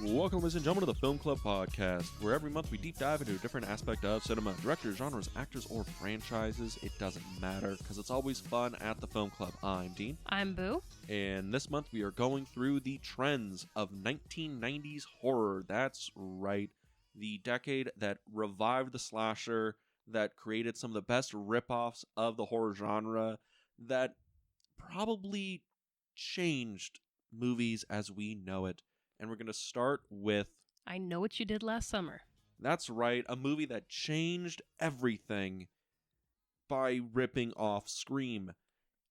Welcome, ladies and gentlemen, to the Film Club Podcast, where every month we deep dive into a different aspect of cinema. Directors, genres, actors, or franchises, it doesn't matter, because it's always fun at the Film Club. I'm Dean. I'm Boo. And this month we are going through the trends of 1990s horror. That's right, the decade that revived the slasher, that created some of the best ripoffs of the horror genre, that probably changed movies as we know it. And we're going to start with... I Know What You Did Last Summer. That's right, a movie that changed everything by ripping off Scream.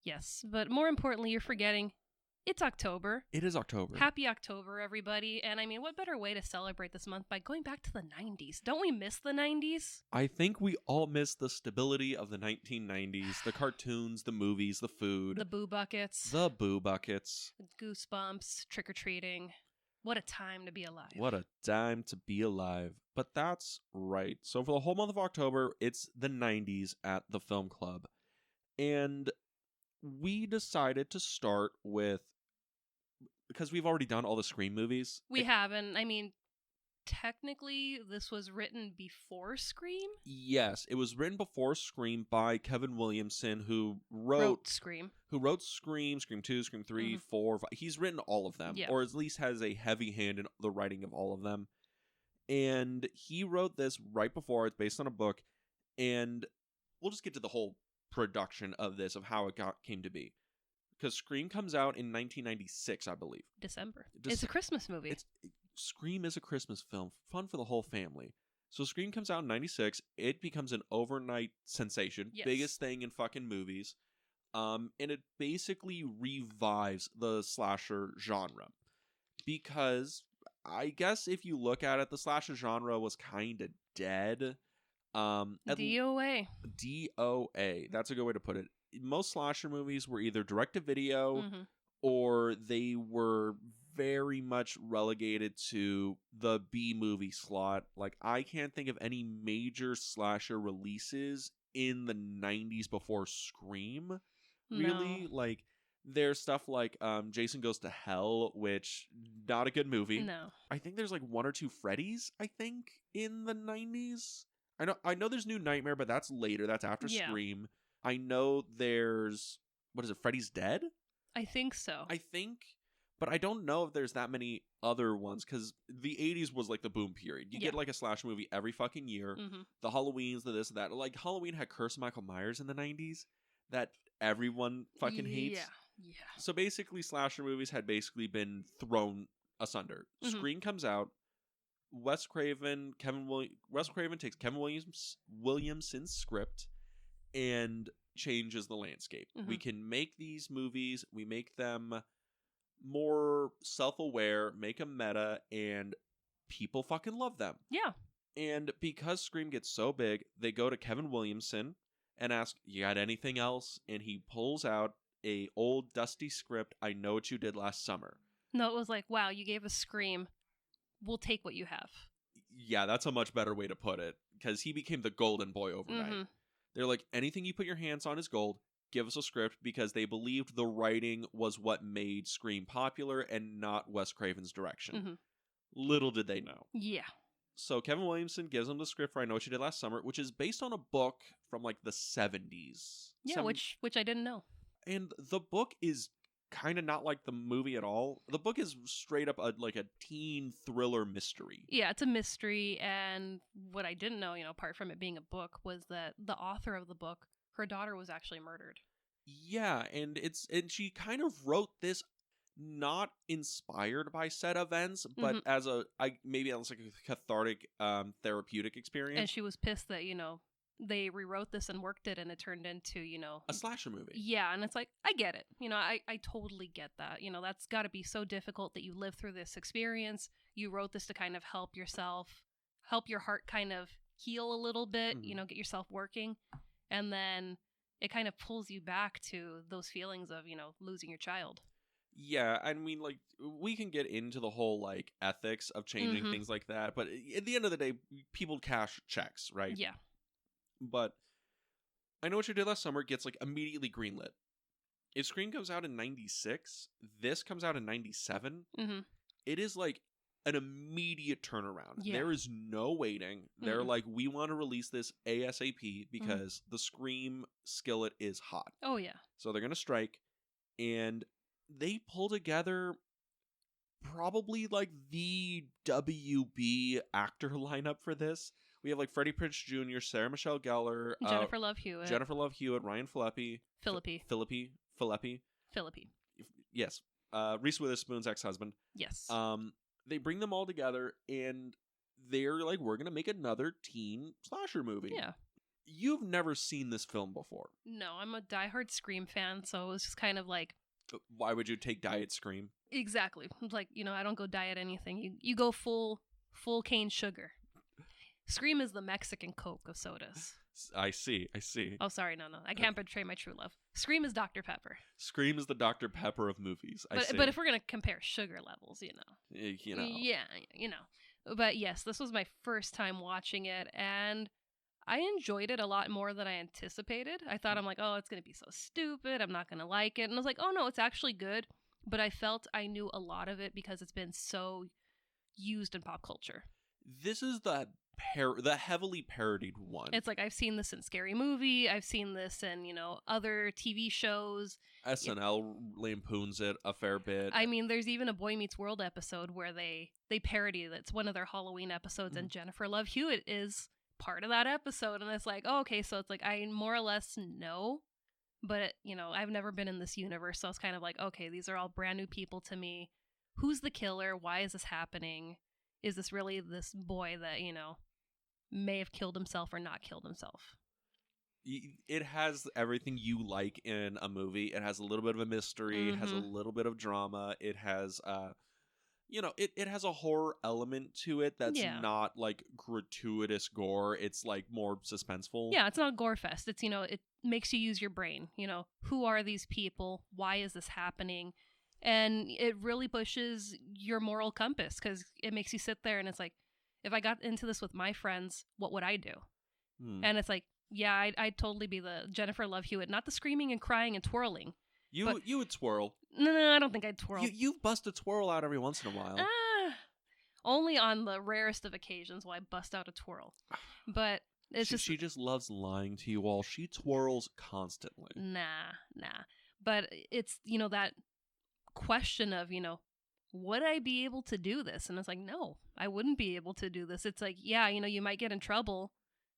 Yes, but more importantly, you're forgetting it's October. It is October. Happy October, everybody. And I mean, what better way to celebrate this month by going back to the 90s? Don't we miss the 90s? I think we all miss the stability of the 1990s, the cartoons, the movies, the food. The Boo Buckets. The Boo Buckets. Goosebumps, trick-or-treating. What a time to be alive. What a time to be alive. But that's right. So for the whole month of October, it's the 90s at the Film Club. And we decided to start with, because we've already done all the Scream movies. We have, and I mean, technically, this was written before Scream? Yes, it was written before Scream by Kevin Williamson, who wrote Scream. Who wrote Scream, Scream 2, Scream 3, 4, 5. He's written all of them, or at least has a heavy hand in the writing of all of them. And he wrote this right before. It's based on a book, and we'll just get to the whole production of this, of how it came to be. Because Scream comes out in 1996, I believe. December. It's a Christmas movie. Scream is a Christmas film, fun for the whole family. So Scream comes out in 96. It becomes an overnight sensation. Yes. Biggest thing in fucking movies. And it basically revives the slasher genre. Because I guess if you look at it, the slasher genre was kind of dead. DOA. DOA. That's a good way to put it. Most slasher movies were either direct-to-video or they were very much relegated to the B-movie slot. Like, I can't think of any major slasher releases in the 90s before Scream, really. No. Like, there's stuff like Jason Goes to Hell, which, not a good movie. No. I think there's like one or two Freddy's, I think, in the 90s. I know there's New Nightmare, but that's later. That's after Scream. I know there's, what is it, Freddy's Dead? I think so. But I don't know if there's that many other ones, because the 80s was like the boom period. You get like a slasher movie every fucking year. The Halloweens, the this, that. Like, Halloween had Curse Michael Myers in the 90s that everyone fucking hates. Yeah. So basically, slasher movies had basically been thrown asunder. Scream comes out. Wes Craven takes Kevin Williamson's script and changes the landscape. We can make these movies, we make them more self-aware, make them meta, and people fucking love them. Yeah. And because Scream gets so big, they go to Kevin Williamson and ask, you got anything else? And he pulls out a old dusty script, I Know What You Did Last Summer. No, it was like, wow, you gave us Scream. We'll take what you have. Yeah, that's a much better way to put it, because he became the golden boy overnight. They're like, anything you put your hands on is gold. Give us a script, because they believed the writing was what made Scream popular and not Wes Craven's direction. Little did they know. Yeah. So Kevin Williamson gives them the script for I Know What You Did Last Summer, which is based on a book from like the 70s. Yeah, which I didn't know. And the book is kind of not like the movie at all. The book is straight up like a teen thriller mystery. Yeah, it's a mystery, and what I didn't know, apart from it being a book, was that the author of the book, her daughter was actually murdered. Yeah, and she kind of wrote this not inspired by said events, but as maybe as like a cathartic therapeutic experience. And she was pissed that, they rewrote this and worked it, and it turned into, a slasher movie. Yeah, and it's like, I get it. I totally get that. That's got to be so difficult that you live through this experience. You wrote this to kind of help yourself, help your heart kind of heal a little bit, get yourself working. And then it kind of pulls you back to those feelings of, losing your child. Yeah, I mean, like, we can get into the whole, like, ethics of changing things like that, but at the end of the day, people cash checks, right? Yeah. But I Know What You Did Last Summer gets, like, immediately greenlit. If Scream comes out in 96, this comes out in 97, it is, like, an immediate turnaround. Yeah. There is no waiting. They're like, we want to release this ASAP because the Scream skillet is hot. Oh, yeah. So they're going to strike, and they pull together probably like the WB actor lineup for this. We have like Freddie Prinze Jr., Sarah Michelle Gellar, Jennifer Love Hewitt, Ryan Phillippe. Phillippe. Yes. Reese Witherspoon's ex-husband. Yes. They bring them all together, and they're like, we're going to make another teen slasher movie. Yeah. You've never seen this film before. No, I'm a diehard Scream fan, so it was just kind of like... Why would you take Diet Scream? Exactly. Like, I don't go diet anything. You go full cane sugar. Scream is the Mexican Coke of sodas. I see. Oh, sorry, no. I can't betray my true love. Scream is Dr. Pepper. Scream is the Dr. Pepper of movies. But if we're going to compare sugar levels, Yeah, But yes, this was my first time watching it, and I enjoyed it a lot more than I anticipated. I thought, I'm like, oh, it's going to be so stupid. I'm not going to like it. And I was like, oh, no, it's actually good. But I felt I knew a lot of it because it's been so used in pop culture. This is the heavily parodied one. It's like, I've seen this in Scary Movie. I've seen this in, other TV shows. SNL lampoons it a fair bit. I mean, there's even a Boy Meets World episode where they parody it. It's one of their Halloween episodes, and Jennifer Love Hewitt is part of that episode. And it's like, oh, okay, so it's like, I more or less know, but, I've never been in this universe. So I was kind of like, okay, these are all brand new people to me. Who's the killer? Why is this happening? Is this really this boy that, may have killed himself or not killed himself? It has everything you like in a movie. It has a little bit of a mystery. It has a little bit of drama. It has, it has a horror element to it that's not like gratuitous gore. It's like more suspenseful. Yeah, it's not gore fest. It's, it makes you use your brain. Who are these people? Why is this happening? And it really pushes your moral compass because it makes you sit there and it's like, if I got into this with my friends, what would I do? And it's like, yeah, I'd totally be the Jennifer Love Hewitt, not the screaming and crying and twirling. You would twirl. No, I don't think I'd twirl. You bust a twirl out every once in a while. Only on the rarest of occasions will I bust out a twirl. But it's she just loves lying to you all. She twirls constantly. Nah. But it's, that question of, would I be able to do this? And it's like, no, I wouldn't be able to do this. It's like, yeah, you might get in trouble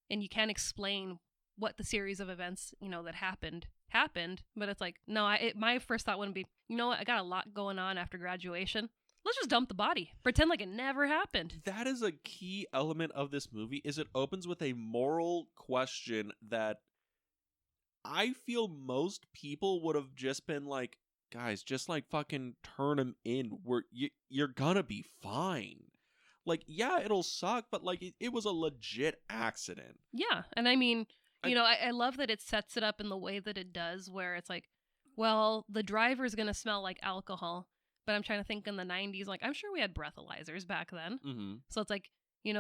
and you can't explain what the series of events, that happened. But it's like, no, my first thought wouldn't be, what, I got a lot going on after graduation. Let's just dump the body. Pretend like it never happened. That is a key element of this movie, is it opens with a moral question that I feel most people would have just been like, guys, just like fucking turn him in. You're gonna be fine. Like, yeah, it'll suck, but like it was a legit accident. Yeah, and I mean, I love that it sets it up in the way that it does, where it's like, well, the driver's gonna smell like alcohol, but I'm trying to think in the 90s, like I'm sure we had breathalyzers back then. Mm-hmm. So it's like,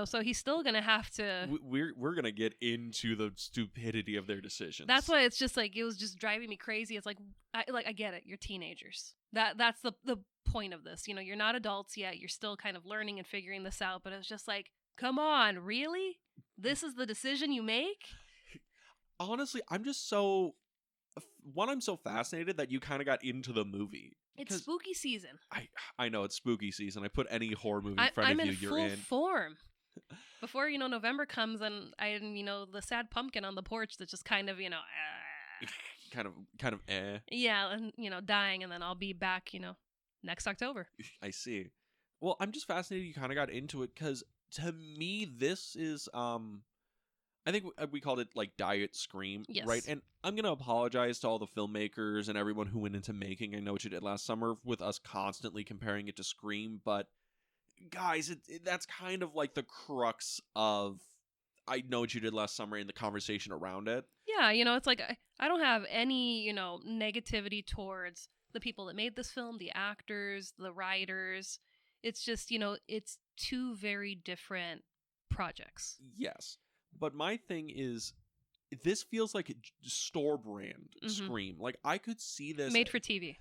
so he's still gonna have to. We're gonna get into the stupidity of their decisions. That's why it's just like it was just driving me crazy. It's like I get it. You're teenagers. That's the point of this. You're not adults yet. You're still kind of learning and figuring this out. But it's just like, come on, really? This is the decision you make? Honestly, I'm so fascinated that you kind of got into the movie. It's spooky season. I know it's spooky season. I put any horror movie in front of you, you're in. I'm in full form. Before, November comes and the sad pumpkin on the porch that's just kind of, kind of eh. Yeah, and, dying, and then I'll be back, next October. I see. Well, I'm just fascinated you kind of got into it because to me, this is, I think we called it like Diet Scream, yes. Right? And I'm going to apologize to all the filmmakers and everyone who went into making I Know What You Did Last Summer with us constantly comparing it to Scream, but guys, that's kind of like the crux of I Know What You Did Last Summer and the conversation around it. Yeah, it's like I don't have any, negativity towards the people that made this film, the actors, the writers. It's just, it's two very different projects. Yes. But my thing is, this feels like a store brand Scream. Like, I could see this. Made for TV.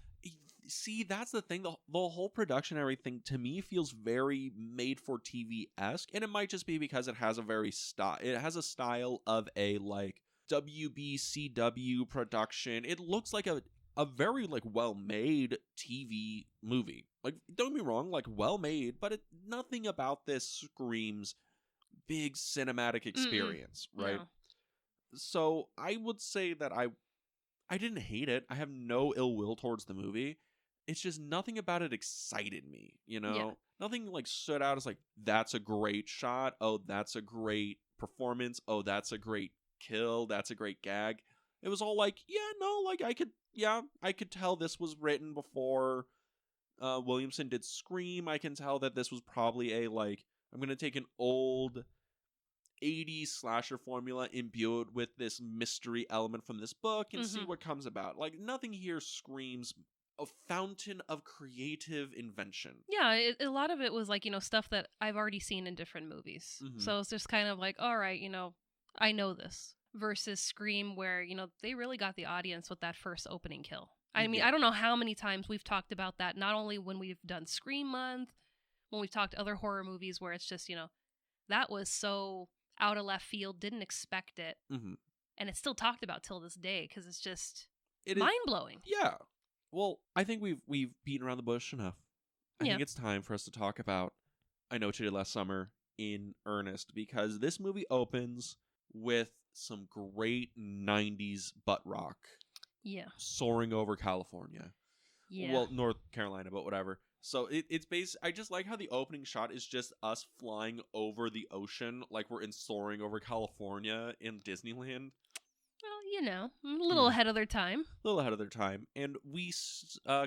See, that's the thing. The whole production and everything to me feels very made for TV-esque, and it might just be because it has a very it has a style of a like WBCW production. It looks like a very like well-made TV movie. Like, don't get me wrong, like well made, but nothing about this screams big cinematic experience, right? No. So I would say that I didn't hate it. I have no ill will towards the movie. It's just nothing about it excited me, you know? Yeah. Nothing like stood out as like, that's a great shot. Oh, that's a great performance. Oh, that's a great kill. That's a great gag. It was all like, yeah, no, like I could tell this was written before Williamson did Scream. I can tell that this was probably a like, I'm going to take an old 80s slasher formula imbued with this mystery element from this book and see what comes about. Like, nothing here screams a fountain of creative invention. Yeah, a lot of it was like, stuff that I've already seen in different movies. So it's just kind of like, all right, I know this. Versus Scream, where, they really got the audience with that first opening kill. I mean, I don't know how many times we've talked about that, not only when we've done Scream Month, when we've talked other horror movies where it's just, that was so out of left field, didn't expect it, and it's still talked about till this day because it's just mind-blowing. Yeah. Well, I think we've beaten around the bush enough. I think it's time for us to talk about I Know What You Did Last Summer in earnest, because this movie opens with some great 90s butt rock. Yeah. Soaring over California. Yeah. Well, North Carolina, but whatever. So it's based. I just like how the opening shot is just us flying over the ocean like we're in Soaring Over California in Disneyland. Well, a little ahead of their time. A little ahead of their time. And we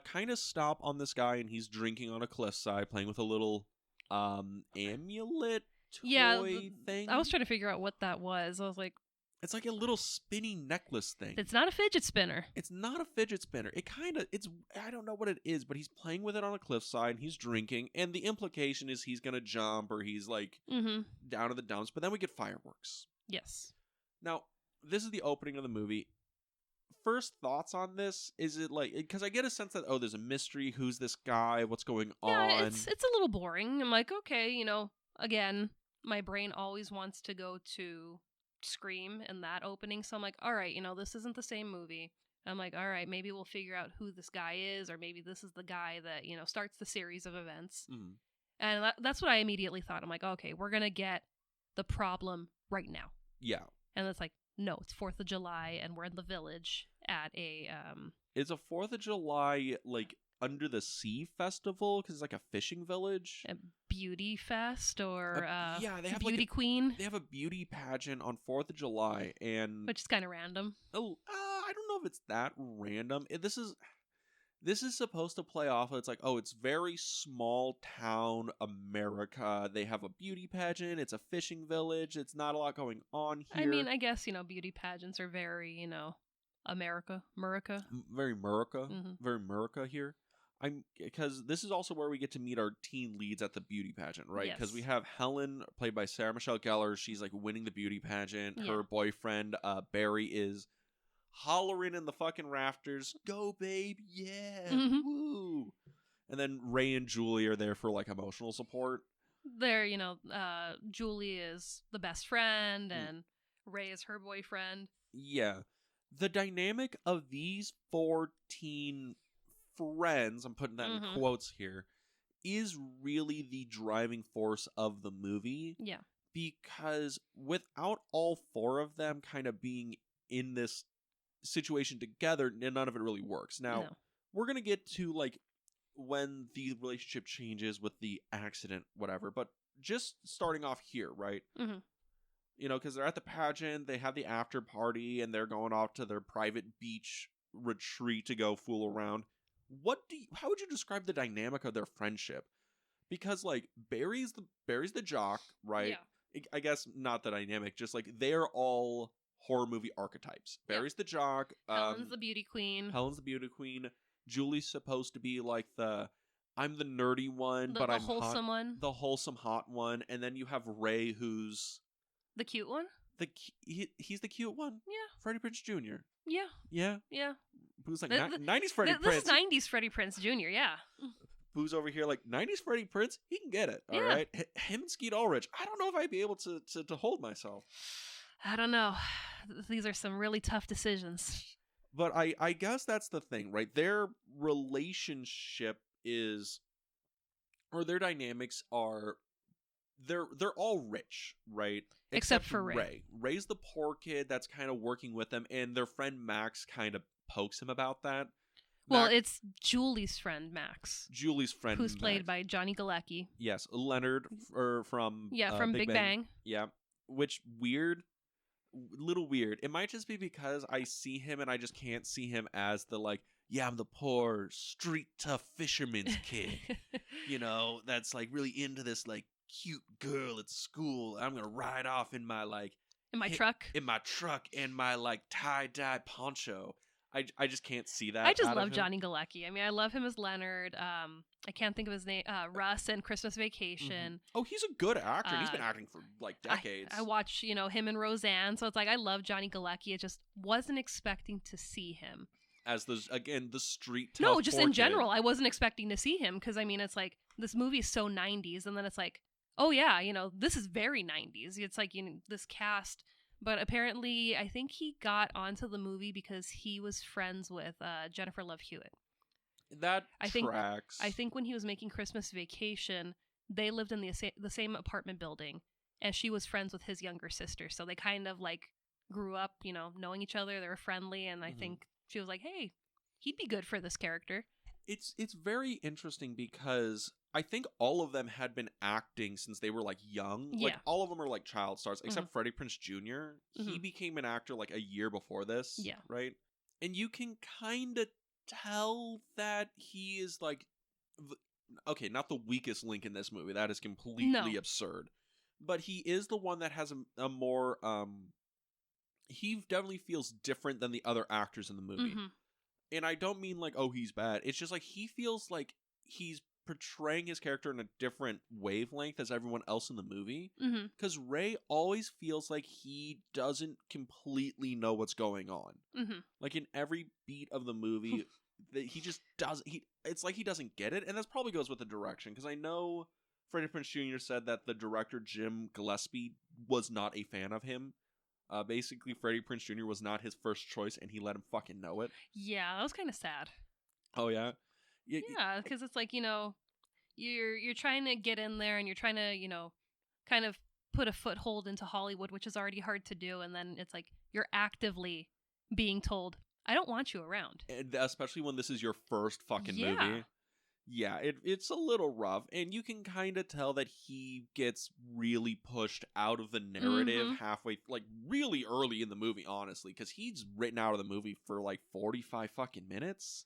kind of stop on this guy, and he's drinking on a cliffside, playing with a little amulet toy thing. I was trying to figure out what that was. I was like, it's like a little spinny necklace thing. It's not a fidget spinner. It's not a fidget spinner. I don't know what it is, but he's playing with it on a cliffside, and he's drinking, and the implication is he's going to jump, or he's like down in the dumps, but then we get fireworks. Yes. Now, this is the opening of the movie. First thoughts on this? Is it like, because I get a sense that, there's a mystery. Who's this guy? What's going on? Yeah, it's a little boring. I'm like, okay, again, my brain always wants to go to Scream and that opening, so I'm like, all right, this isn't the same movie. I'm like, all right, maybe we'll figure out who this guy is, or maybe this is the guy that starts the series of events. And that's what I immediately thought. I'm like, okay, we're gonna get the problem right now. Yeah. And it's like, no, it's 4th of July, and we're in the village at a it's a 4th of July like under the sea festival, because it's like a fishing village. A beauty fest, or they have beauty queen. They have a beauty pageant on 4th of July, and which is kind of random. I don't know if it's that random. This is supposed to play off of, it's like, it's very small town America. They have a beauty pageant. It's a fishing village. It's not a lot going on here. I mean, I guess, beauty pageants are very, America. Very America. Very America here. Because this is also where we get to meet our teen leads at the beauty pageant, right? Because Yes. we have Helen, played by Sarah Michelle Gellar. She's like winning the beauty pageant. Yeah. Her boyfriend, Barry, is hollering in the fucking rafters, "Go, babe, yeah, woo!" And then Ray and Julie are there for like emotional support. They're, Julie is the best friend, and Ray is her boyfriend. Yeah. The dynamic of these 14 friends, I'm putting that in quotes here, is really the driving force of the movie. Yeah. Because without all 4 of them kind of being in this situation together, none of it really works. Now, we're going to get to like when the relationship changes with the accident, whatever, but just starting off here, right? Because they're at the pageant, they have the after party, and they're going off to their private beach retreat to go fool around. How would you describe the dynamic of their friendship? Because like Barry's the jock, right? Yeah. I guess not the dynamic, just like they're all horror movie archetypes. Barry's the jock. Helen's the beauty queen. Julie's supposed to be like I'm the nerdy one, but I'm wholesome hot, one. the wholesome hot one. And then you have Ray, who's the cute one. he's the cute one. Yeah. Freddie Prinze Jr. Yeah. Yeah. Yeah. Boo's like 90s Freddie Prinze. This is 90s Freddie Prinze Jr., yeah. Boo's over here like 90s Freddie Prinze. He can get it. All right. Him and Skeet Ulrich. I don't know if I'd be able to hold myself. I don't know. These are some really tough decisions. But I guess that's the thing, right? Their relationship is, or their dynamics are, they're all rich, right? Except for Ray. Ray's the poor kid that's kind of working with them, and their friend Max kind of pokes him about that. Well, it's Julie's friend Max. Who's Max. Played by Johnny Galecki. Yes, Leonard from Big Bang. Yeah, which little weird. It might just be because I see him and I just can't see him as the like, yeah, I'm the poor street tough fisherman's kid. That's like really into this like cute girl at school. I'm gonna ride off in my like truck and my like tie-dye poncho. I just can't see that. I just love Johnny Galecki. I mean, I love him as Leonard. I can't think of his name. Russ in Christmas Vacation. Mm-hmm. Oh, he's a good actor. He's been acting for like decades. I watch, him and Roseanne. So it's like I love Johnny Galecki. I just wasn't expecting to see him as the street tough. No, just in general, I wasn't expecting to see him because I mean, it's like this movie is so 90s, and then it's like, oh yeah, this is very 90s. It's like this cast. But apparently, I think he got onto the movie because he was friends with Jennifer Love Hewitt. That tracks. I think when he was making Christmas Vacation, they lived in the same apartment building, and she was friends with his younger sister. So they kind of like grew up, knowing each other. They were friendly, and I think she was like, "Hey, he'd be good for this character." It's very interesting because I think all of them had been acting since they were like young. Yeah. Like all of them are like child stars, except Freddie Prinze Jr. He became an actor like a year before this. Yeah. Right? And you can kind of tell that he is like, okay, not the weakest link in this movie. That is completely absurd. But he is the one that has a more, he definitely feels different than the other actors in the movie. Mm-hmm. And I don't mean like, oh, he's bad. It's just like he feels like he's portraying his character in a different wavelength as everyone else in the movie. Because Ray always feels like he doesn't completely know what's going on. Like in every beat of the movie, he just doesn't. It's like he doesn't get it. And that probably goes with the direction. Because I know Freddie Prinze Jr. said that the director, Jim Gillespie, was not a fan of him. Basically, Freddie Prinze Jr. was not his first choice, and he let him fucking know it. Yeah, that was kind of sad. Oh, yeah? Yeah, because it's like, you're trying to get in there, and you're trying to, kind of put a foothold into Hollywood, which is already hard to do, and then it's like you're actively being told, I don't want you around. And especially when this is your first fucking movie. Yeah, it's a little rough, and you can kind of tell that he gets really pushed out of the narrative halfway, like really early in the movie, honestly, because he's written out of the movie for like 45 fucking minutes,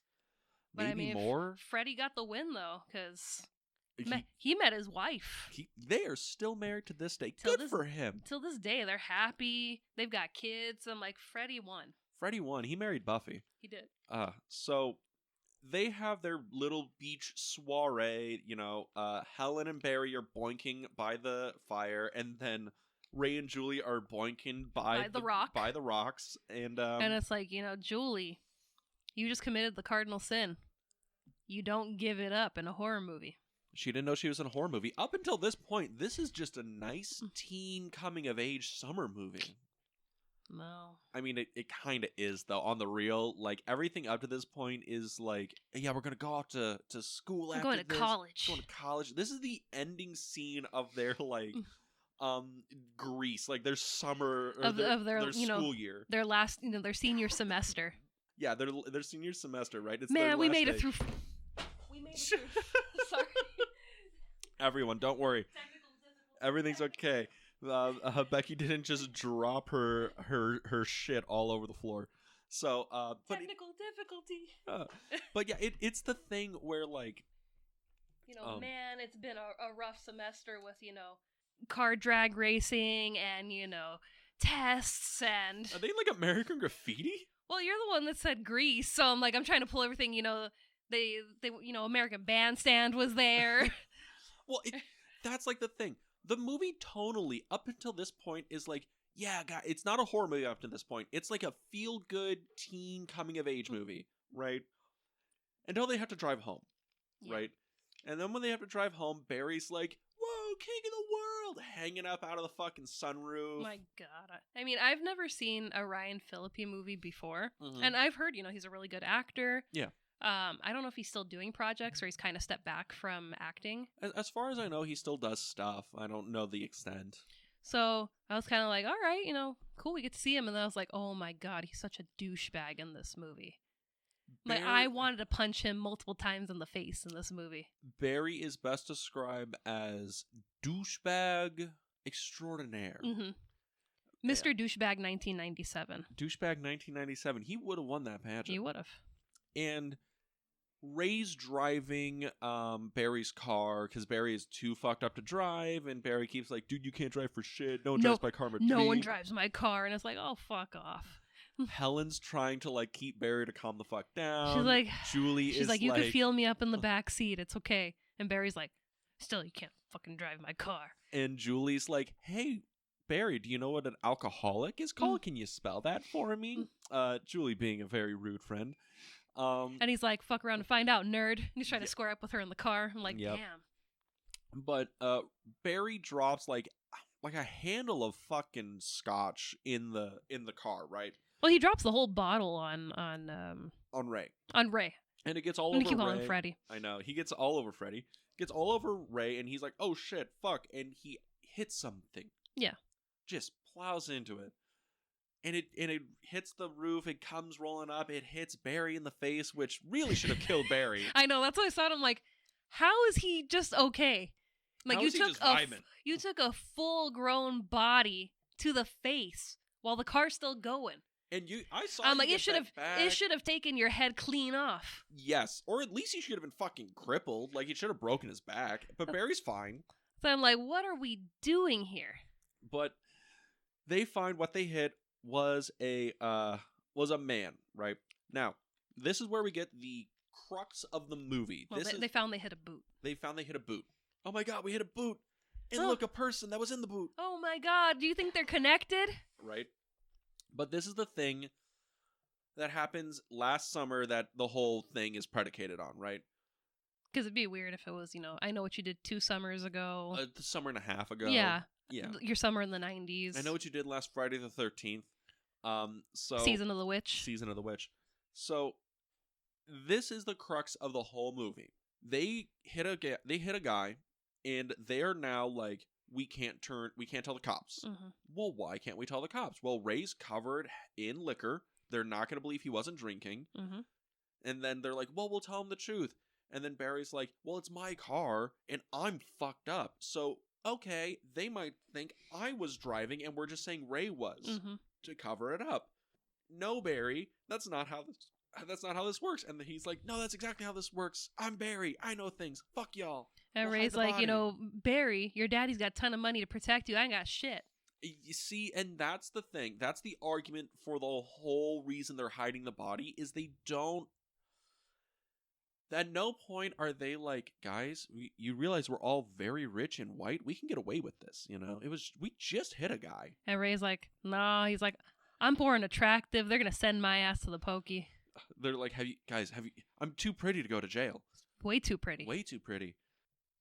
maybe more. Freddie got the win though, because he met his wife. They are still married to this day. Good for him. Till this day, they're happy. They've got kids. I'm like, Freddie won. Freddie won. He married Buffy. He did. So they have their little beach soiree, Helen and Barry are boinking by the fire, and then Ray and Julie are boinking by the rocks. And it's like, Julie, you just committed the cardinal sin. You don't give it up in a horror movie. She didn't know she was in a horror movie. Up until this point, this is just a nice teen coming-of-age summer movie. No. I mean, it kind of is, though, on the real. Like, everything up to this point is like, yeah, we're going to go off to school after this. Going to college. This is the ending scene of their, like, Greece. Like, their summer, or their school year. Their last, their senior semester. Yeah, their senior semester, right? It's Man, we made it through. We made it through. Sorry. Everyone, don't worry. Everything's okay. Becky didn't just drop her shit all over the floor. So, technical difficulty. But yeah, it's the thing where like, man, it's been a rough semester with car drag racing and tests and. Are they like American Graffiti? Well, you're the one that said Grease, so I'm trying to pull everything. They American Bandstand was there. Well, that's like the thing. The movie tonally, up until this point, is like, yeah, God, it's not a horror movie up to this point. It's like a feel-good teen coming-of-age movie, right? Until they have to drive home, right? And then when they have to drive home, Barry's like, whoa, king of the world, hanging up out of the fucking sunroof. My God. I mean, I've never seen a Ryan Phillippe movie before. Mhm. And I've heard, he's a really good actor. Yeah. I don't know if he's still doing projects or he's kind of stepped back from acting. As far as I know, he still does stuff. I don't know the extent. So I was kind of like, all right, cool, we get to see him. And then I was like, oh my God, he's such a douchebag in this movie. Like, I wanted to punch him multiple times in the face in this movie. Barry is best described as douchebag extraordinaire. Mm-hmm. Mr. Douchebag 1997. Douchebag 1997. He would have won that pageant. He would have. And Ray's driving Barry's car because Barry is too fucked up to drive, and Barry keeps like, dude, you can't drive for shit. No one drives my car. No one drives my car. And it's like, oh, fuck off. Helen's trying to like keep Barry to calm the fuck down. She's like, she's like, you could feel me up in the back seat. It's okay. And Barry's like, still, you can't fucking drive my car. And Julie's like, hey, Barry, do you know what an alcoholic is called? Can you spell that for me? Julie being a very rude friend. And he's like, fuck around and find out, nerd. And he's trying to square up with her in the car. I'm like, Yep. damn. But Barry drops like a handle of fucking scotch in the car, right? Well, he drops the whole bottle on Ray. On Ray. And it gets all I'm over gonna keep Ray. calling him Freddy. I know. He gets all over Freddy. Gets all over Ray, and he's like, oh shit, fuck. And he hits something. Yeah. Just plows into it. And it hits the roof. It comes rolling up. It hits Barry in the face, which really should have killed Barry. I know. That's what I thought. I'm like, how is he just okay? Like, How you is he took just vibing? You took a full-grown body to the face while the car's still going. And I saw. I'm like, it should have taken your head clean off. Yes, or at least he should have been fucking crippled. Like, he should have broken his back. But Barry's fine. So I'm like, what are we doing here? But they find what they hit was a man, right? Now, this is where we get the crux of the movie. Well, they found they hit a boot. They found they hit a boot. Oh my god, we hit a boot. And look, a person that was in the boot. Oh my god, do you think they're connected? Right. But this is the thing that happens last summer that the whole thing is predicated on, right? Because it'd be weird if it was, I know what you did 2 summers ago. A summer and a half ago. Yeah. Yeah. Your summer in the 90s. I know what you did last Friday the 13th. So Season of the Witch. Season of the Witch. So this is the crux of the whole movie. They hit a guy, and they're now like, we can't tell the cops. Mm-hmm. Well, why can't we tell the cops? Well, Ray's covered in liquor. They're not going to believe he wasn't drinking. Mm-hmm. And then they're like, well, we'll tell him the truth. And then Barry's like, well, it's my car, and I'm fucked up. So, okay, they might think I was driving, and we're just saying Ray was to cover it up. No, Barry, that's not how this works. And then he's like, no, that's exactly how this works. I'm Barry. I know things. Fuck y'all. And We'll Ray's like, Barry, your daddy's got a ton of money to protect you. I ain't got shit. You see, and that's the thing. That's the argument for the whole reason they're hiding the body is they don't. At no point are they like, guys, you realize we're all very rich and white. We can get away with this, we just hit a guy. And Ray's like, no, he's like, I'm poor and attractive. They're going to send my ass to the pokey. They're like, I'm too pretty to go to jail. Way too pretty. Way too pretty.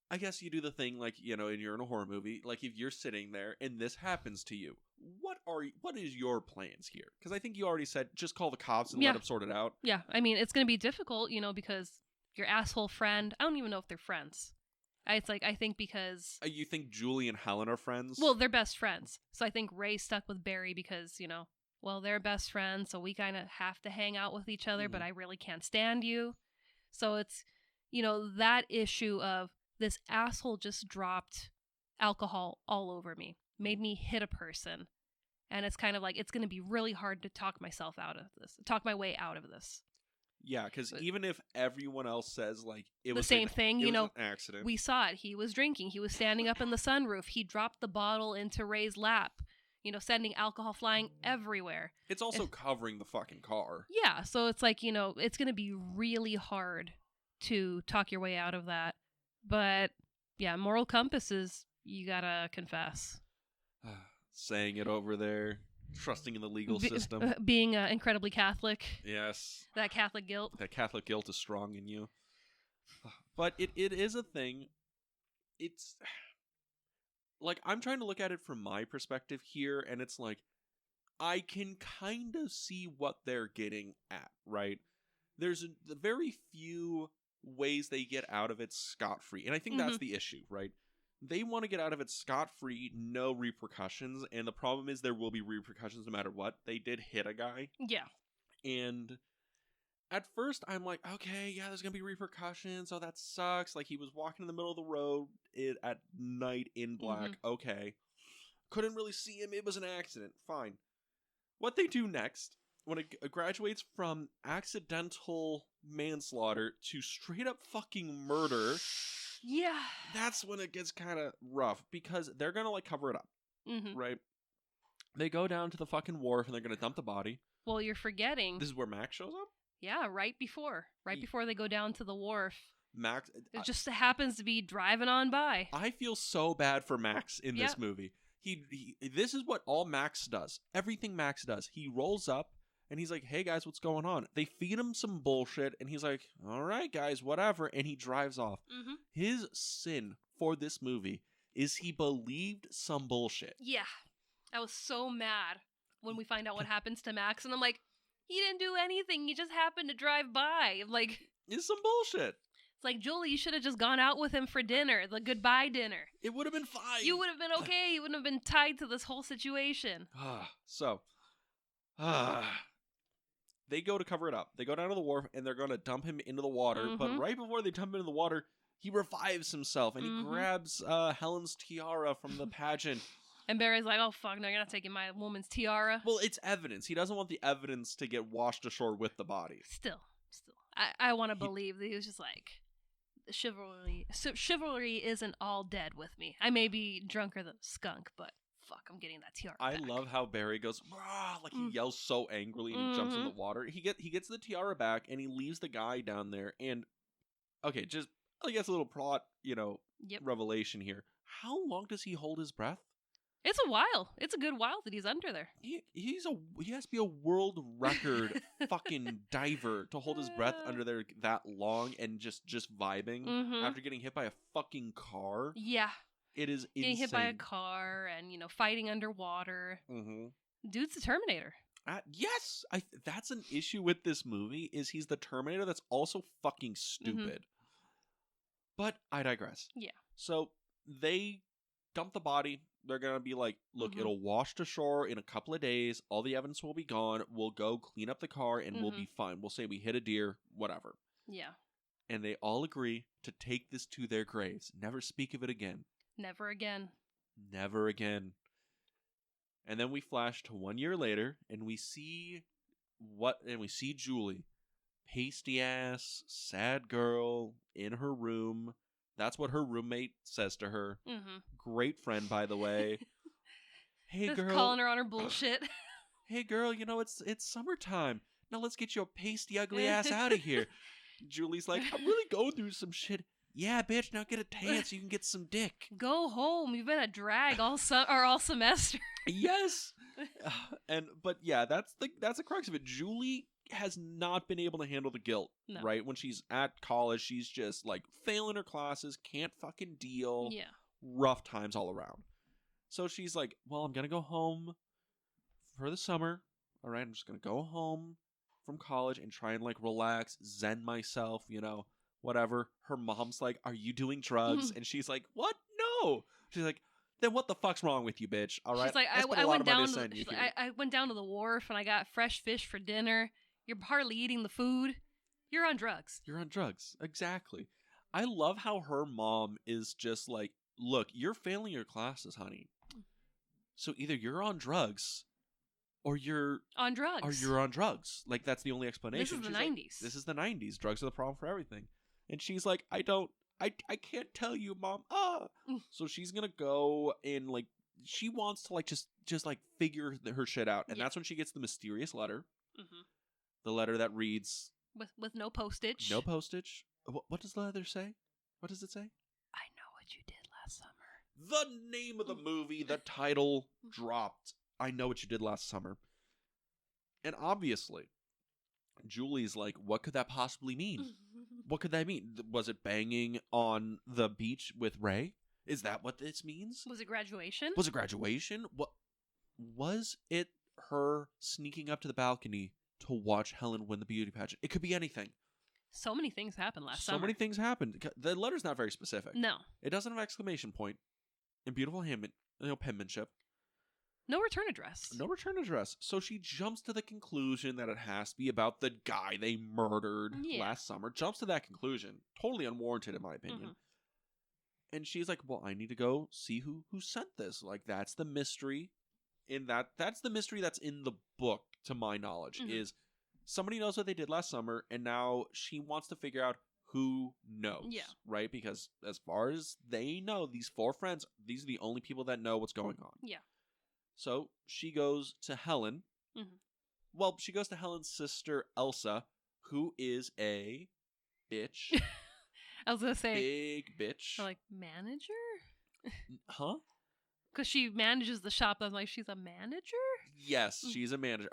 I guess you do the thing like, and you're in a horror movie, like if you're sitting there and this happens to you, what is your plans here? Because I think you already said, just call the cops and let them sort it out. Yeah. I mean, it's going to be difficult, because your asshole friend, I don't even know if they're friends. It's like, I think because... You think Julie and Helen are friends? Well, they're best friends. So I think Ray's stuck with Barry because, well, they're best friends, so we kind of have to hang out with each other, but I really can't stand you. So it's, that issue of this asshole just dropped alcohol all over me, made me hit a person. And it's kind of like, it's going to be really hard to talk my way out of this. Yeah, because even if everyone else says, like, it was the same thing, it was an accident. We saw it. He was drinking. He was standing up in the sunroof. He dropped the bottle into Ray's lap, sending alcohol flying everywhere. It's also covering the fucking car. Yeah, so it's like, it's going to be really hard to talk your way out of that. But, yeah, moral compass is you got to confess. saying it over there, trusting in the legal system. Being incredibly Catholic. Yes. That Catholic guilt. That Catholic guilt is strong in you. But it is a thing. It's like, I'm trying to look at it from my perspective here, and it's like, I can kind of see what they're getting at, right? There's very few ways they get out of it scot-free, and I think that's the issue, right? They want to get out of it scot-free, no repercussions, and the problem is there will be repercussions no matter what. They did hit a guy. Yeah. And at first, I'm like, okay, yeah, there's going to be repercussions, so that sucks. Like, he was walking in the middle of the road at night in black. Okay. Couldn't really see him. It was an accident. Fine. What they do next, when it graduates from accidental manslaughter to straight up fucking murder, yeah, that's when it gets kind of rough, because they're gonna like cover it up, right? They go down to the fucking wharf and they're gonna dump the body. Well, you're forgetting. This is where Max shows up? Yeah, right before they go down to the wharf. Max, it just happens to be driving on by. I feel so bad for Max in this movie. This is what all Max does. Everything Max does. He rolls up and he's like, hey guys, what's going on? They feed him some bullshit and he's like, all right guys, whatever. And he drives off. His sin for this movie is he believed some bullshit. Yeah. I was so mad when we find out what happens to Max. And I'm like, he didn't do anything. He just happened to drive by. Like, it's some bullshit. It's like, Julie, you should have just gone out with him for dinner, the goodbye dinner. It would have been fine. You would have been okay. You wouldn't have been tied to this whole situation. They go to cover it up. They go down to the wharf and they're going to dump him into the water. But right before they dump him into the water, he revives himself and he grabs Helen's tiara from the pageant. And Barry's like, oh, fuck, no, you're not taking my woman's tiara. Well, it's evidence. He doesn't want the evidence to get washed ashore with the body. Still. I want to believe that he was just like, chivalry isn't all dead with me. I may be drunker than a skunk, but fuck, I'm getting that tiara back. I love how Barry goes, rah, like he yells so angrily and he jumps in the water. He gets the tiara back and he leaves the guy down there. And okay, just I guess a little plot, revelation here. How long does he hold his breath? It's a while. It's a good while that he's under there. He has to be a world record fucking diver to hold his breath under there that long and just vibing after getting hit by a fucking car. Yeah. It is insane. Getting hit by a car and, fighting underwater. Dude's the Terminator. Yes! That's an issue with this movie, is he's the Terminator that's also fucking stupid. But I digress. Yeah. So they dump the body. They're going to be like, look, it'll wash to shore in a couple of days. All the evidence will be gone. We'll go clean up the car and we'll be fine. We'll say we hit a deer, whatever. Yeah. And they all agree to take this to their graves. Never speak of it again. Never again. Never again. And then we flash to 1 year later and we see Julie. Pasty ass, sad girl in her room. That's what her roommate says to her. Great friend, by the way. Hey, just girl. Calling her on her bullshit. Hey, girl, it's summertime. Now let's get your pasty, ugly ass out of here. Julie's like, I'm really going through some shit. Yeah, bitch, now get a tan so you can get some dick. Go home. You've been a drag all semester. Yes. But yeah, that's the crux of it. Julie has not been able to handle the guilt, right? When she's at college, she's just like failing her classes, can't fucking deal. Yeah. Rough times all around. So she's like, well, I'm going to go home for the summer. All right, I'm just going to go home from college and try and like relax, zen myself, whatever. Her mom's like, are you doing drugs? And she's like, what? No. She's like, then what the fuck's wrong with you, bitch? All right. She's like, I went down to the wharf and I got fresh fish for dinner. You're hardly eating the food. You're on drugs. You're on drugs. Exactly. I love how her mom is just like, look, you're failing your classes, honey. So either you're on drugs or you're on drugs. Or you're on drugs. Like, that's the only explanation. This is the 90s. This is the 90s. Drugs are the problem for everything. And she's like, I can't tell you, Mom. So she's going to go and like, she wants to like, just like figure her shit out. And that's when she gets the mysterious letter. The letter that reads... With no postage. No postage. What does the letter say? What does it say? I know what you did last summer. The name of the movie, the title dropped. I Know What You Did Last Summer. And obviously, Julie's like, what could that possibly mean? What could that mean? Was it banging on the beach with Ray? Is that what this means? Was it graduation? Was it graduation? What was it? Her sneaking up to the balcony to watch Helen win the beauty pageant? It could be anything. So many things happened last summer. So many things happened. The letter's not very specific. No. It doesn't have an exclamation point. And beautiful penmanship. No return address. No return address. So she jumps to the conclusion that it has to be about the guy they murdered last summer. Jumps to that conclusion. Totally unwarranted, in my opinion. And she's like, well, I need to go see who sent this. Like, that's the mystery. That's the mystery that's in the book, to my knowledge, is somebody knows what they did last summer, and now she wants to figure out who knows. Yeah. Right? Because as far as they know, these 4 friends, these are the only people that know what's going on. Yeah. So she goes to Helen. Well, she goes to Helen's sister, Elsa, who is a bitch. I was going to say. Big bitch. Like, manager? Huh? Because she manages the shop. I'm like, she's a manager? Yes, she's a manager.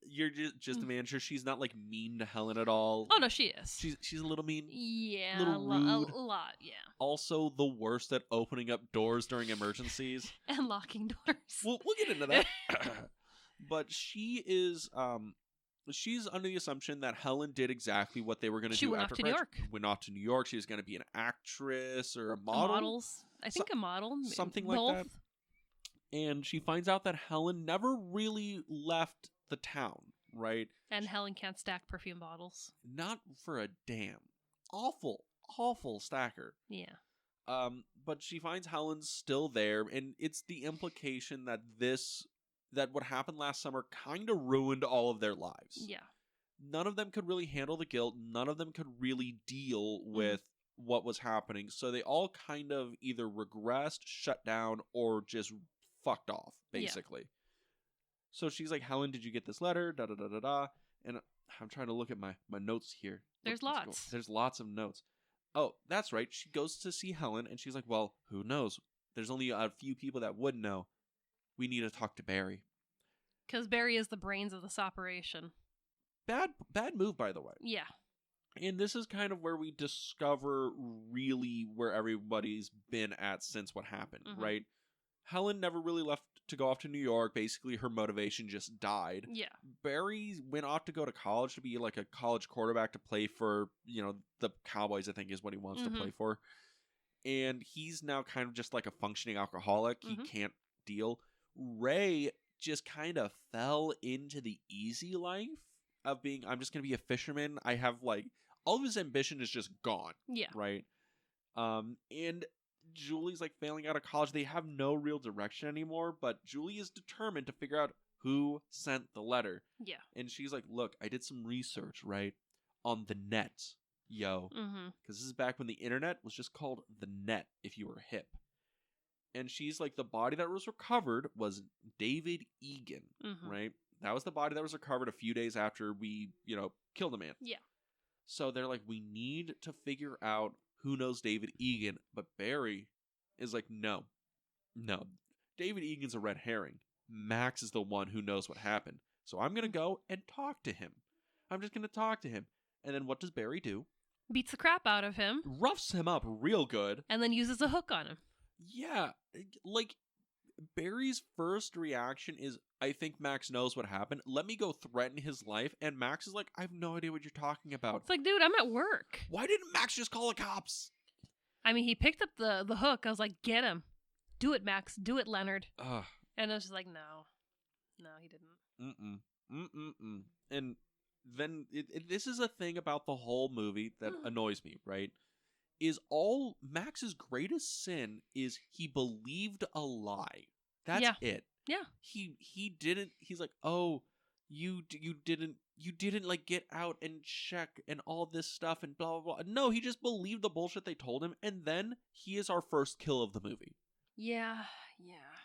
You're just a manager. She's not, like, mean to Helen at all. Oh, no, she is. She's a little mean. Yeah. A little rude. A lot, yeah. Also, the worst at opening up doors during emergencies. And locking doors. We'll get into that. But she is... she's under the assumption that Helen did exactly what they were going to do. She went off to New York. Went off to New York. She was going to be an actress or a model. I think a model. Something like that. And she finds out that Helen never really left the town, right? And Helen can't stack perfume bottles. Not for a damn. Awful stacker. Yeah. But she finds Helen's still there, and it's the implication that what happened last summer kind of ruined all of their lives. Yeah. None of them could really handle the guilt. None of them could really deal with what was happening. So they all kind of either regressed, shut down, or just fucked off, basically. Yeah. So she's like, Helen, did you get this letter? Da da da da da. And I'm trying to look at my notes here. There's lots. There's lots of notes. Oh, that's right. She goes to see Helen, and she's like, well, who knows? There's only a few people that would know. We need to talk to Barry. Because Barry is the brains of this operation. Bad move, by the way. Yeah. And this is kind of where we discover really where everybody's been at since what happened, right? Helen never really left to go off to New York. Basically, her motivation just died. Yeah. Barry went off to go to college to be like a college quarterback to play for, the Cowboys, I think is what he wants to play for. And he's now kind of just like a functioning alcoholic. He can't deal. Ray just kind of fell into the easy life of being, I'm just going to be a fisherman. I have like, all of his ambition is just gone. Yeah. Right? And Julie's like failing out of college. They have no real direction anymore, but Julie is determined to figure out who sent the letter. Yeah. And she's like, look, I did some research, right? On the net, yo. Because this is back when the internet was just called the net if you were hip. And she's like, the body that was recovered was David Egan, right? That was the body that was recovered a few days after we, killed a man. Yeah. So they're like, we need to figure out who knows David Egan. But Barry is like, no. David Egan's a red herring. Max is the one who knows what happened. So I'm going to go and talk to him. I'm just going to talk to him. And then what does Barry do? Beats the crap out of him. Roughs him up real good. And then uses a hook on him. Yeah. Like, Barry's first reaction is, I think Max knows what happened. Let me go threaten his life. And Max is like, I have no idea what you're talking about. It's like, dude, I'm at work. Why didn't Max just call the cops? I mean, he picked up the hook. I was like, get him. Do it, Max. Do it, Leonard. And I was just like, no. No, he didn't. And then this is a thing about the whole movie that annoys me, right? Is all Max's greatest sin is he believed a lie. That's it. Yeah. He didn't. He's like, oh, you didn't like get out and check and all this stuff and blah blah blah. No, he just believed the bullshit they told him, and then he is our first kill of the movie. Yeah.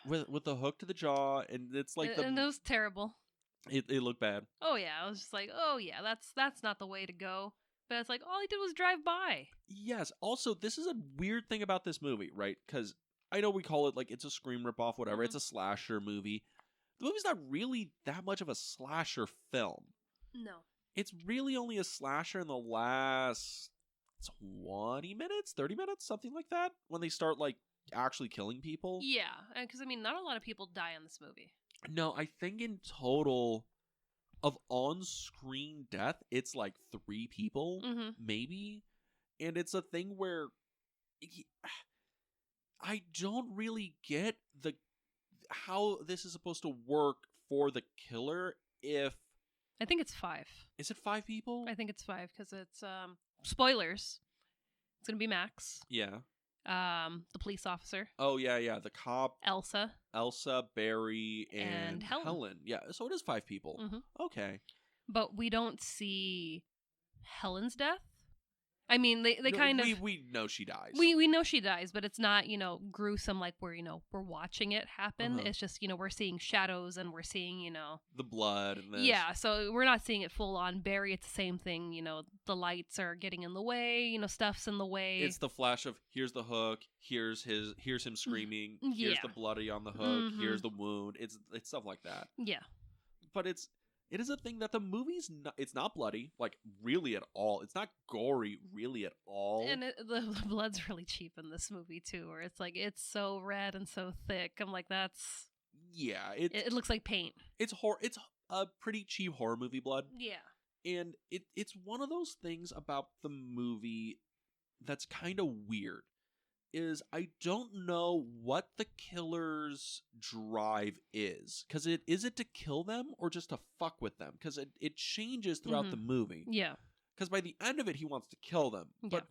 With the hook to the jaw, and it's like and it was terrible. It looked bad. Oh yeah, I was just like, oh yeah, that's not the way to go. But it's like all he did was drive by. Yes. Also, this is a weird thing about this movie, right? Because I know we call it like it's a Scream ripoff, whatever. Mhm. It's a slasher movie. The movie's not really that much of a slasher film. No. It's really only a slasher in the last 20 minutes, 30 minutes, something like that, when they start like actually killing people. Yeah, because I mean, not a lot of people die in this movie. No, I think in total of on-screen death, it's like 3 people, maybe. And it's a thing where I don't really get how this is supposed to work for the killer. If I think it's 5. Is it 5 people? I think it's 5 because it's spoilers. It's gonna be Max. Yeah. The police officer. Oh yeah, the cop. Elsa, Barry, and Helen. Yeah, so it is 5 people. Okay. But we don't see Helen's death. I mean, they kind of... We know she dies. We know she dies, but it's not, gruesome like we're watching it happen. It's just, we're seeing shadows and we're seeing, the blood and this. Yeah, so we're not seeing it full on. Barry, it's the same thing, the lights are getting in the way, stuff's in the way. It's the flash of here's the hook, here's him screaming, here's the bloody on the hook, here's the wound. It's stuff like that. Yeah. But it is a thing that the movie's it's not bloody, like, really at all. It's not gory, really at all. And the blood's really cheap in this movie, too, where it's like, it's so red and so thick. I'm like, that's... Yeah. It looks like paint. It's a pretty cheap horror movie blood. Yeah. And it's one of those things about the movie that's kind of weird. Is I don't know what the killer's drive is. Because is it to kill them or just to fuck with them? Because it changes throughout the movie. Yeah. Because by the end of it, he wants to kill them. But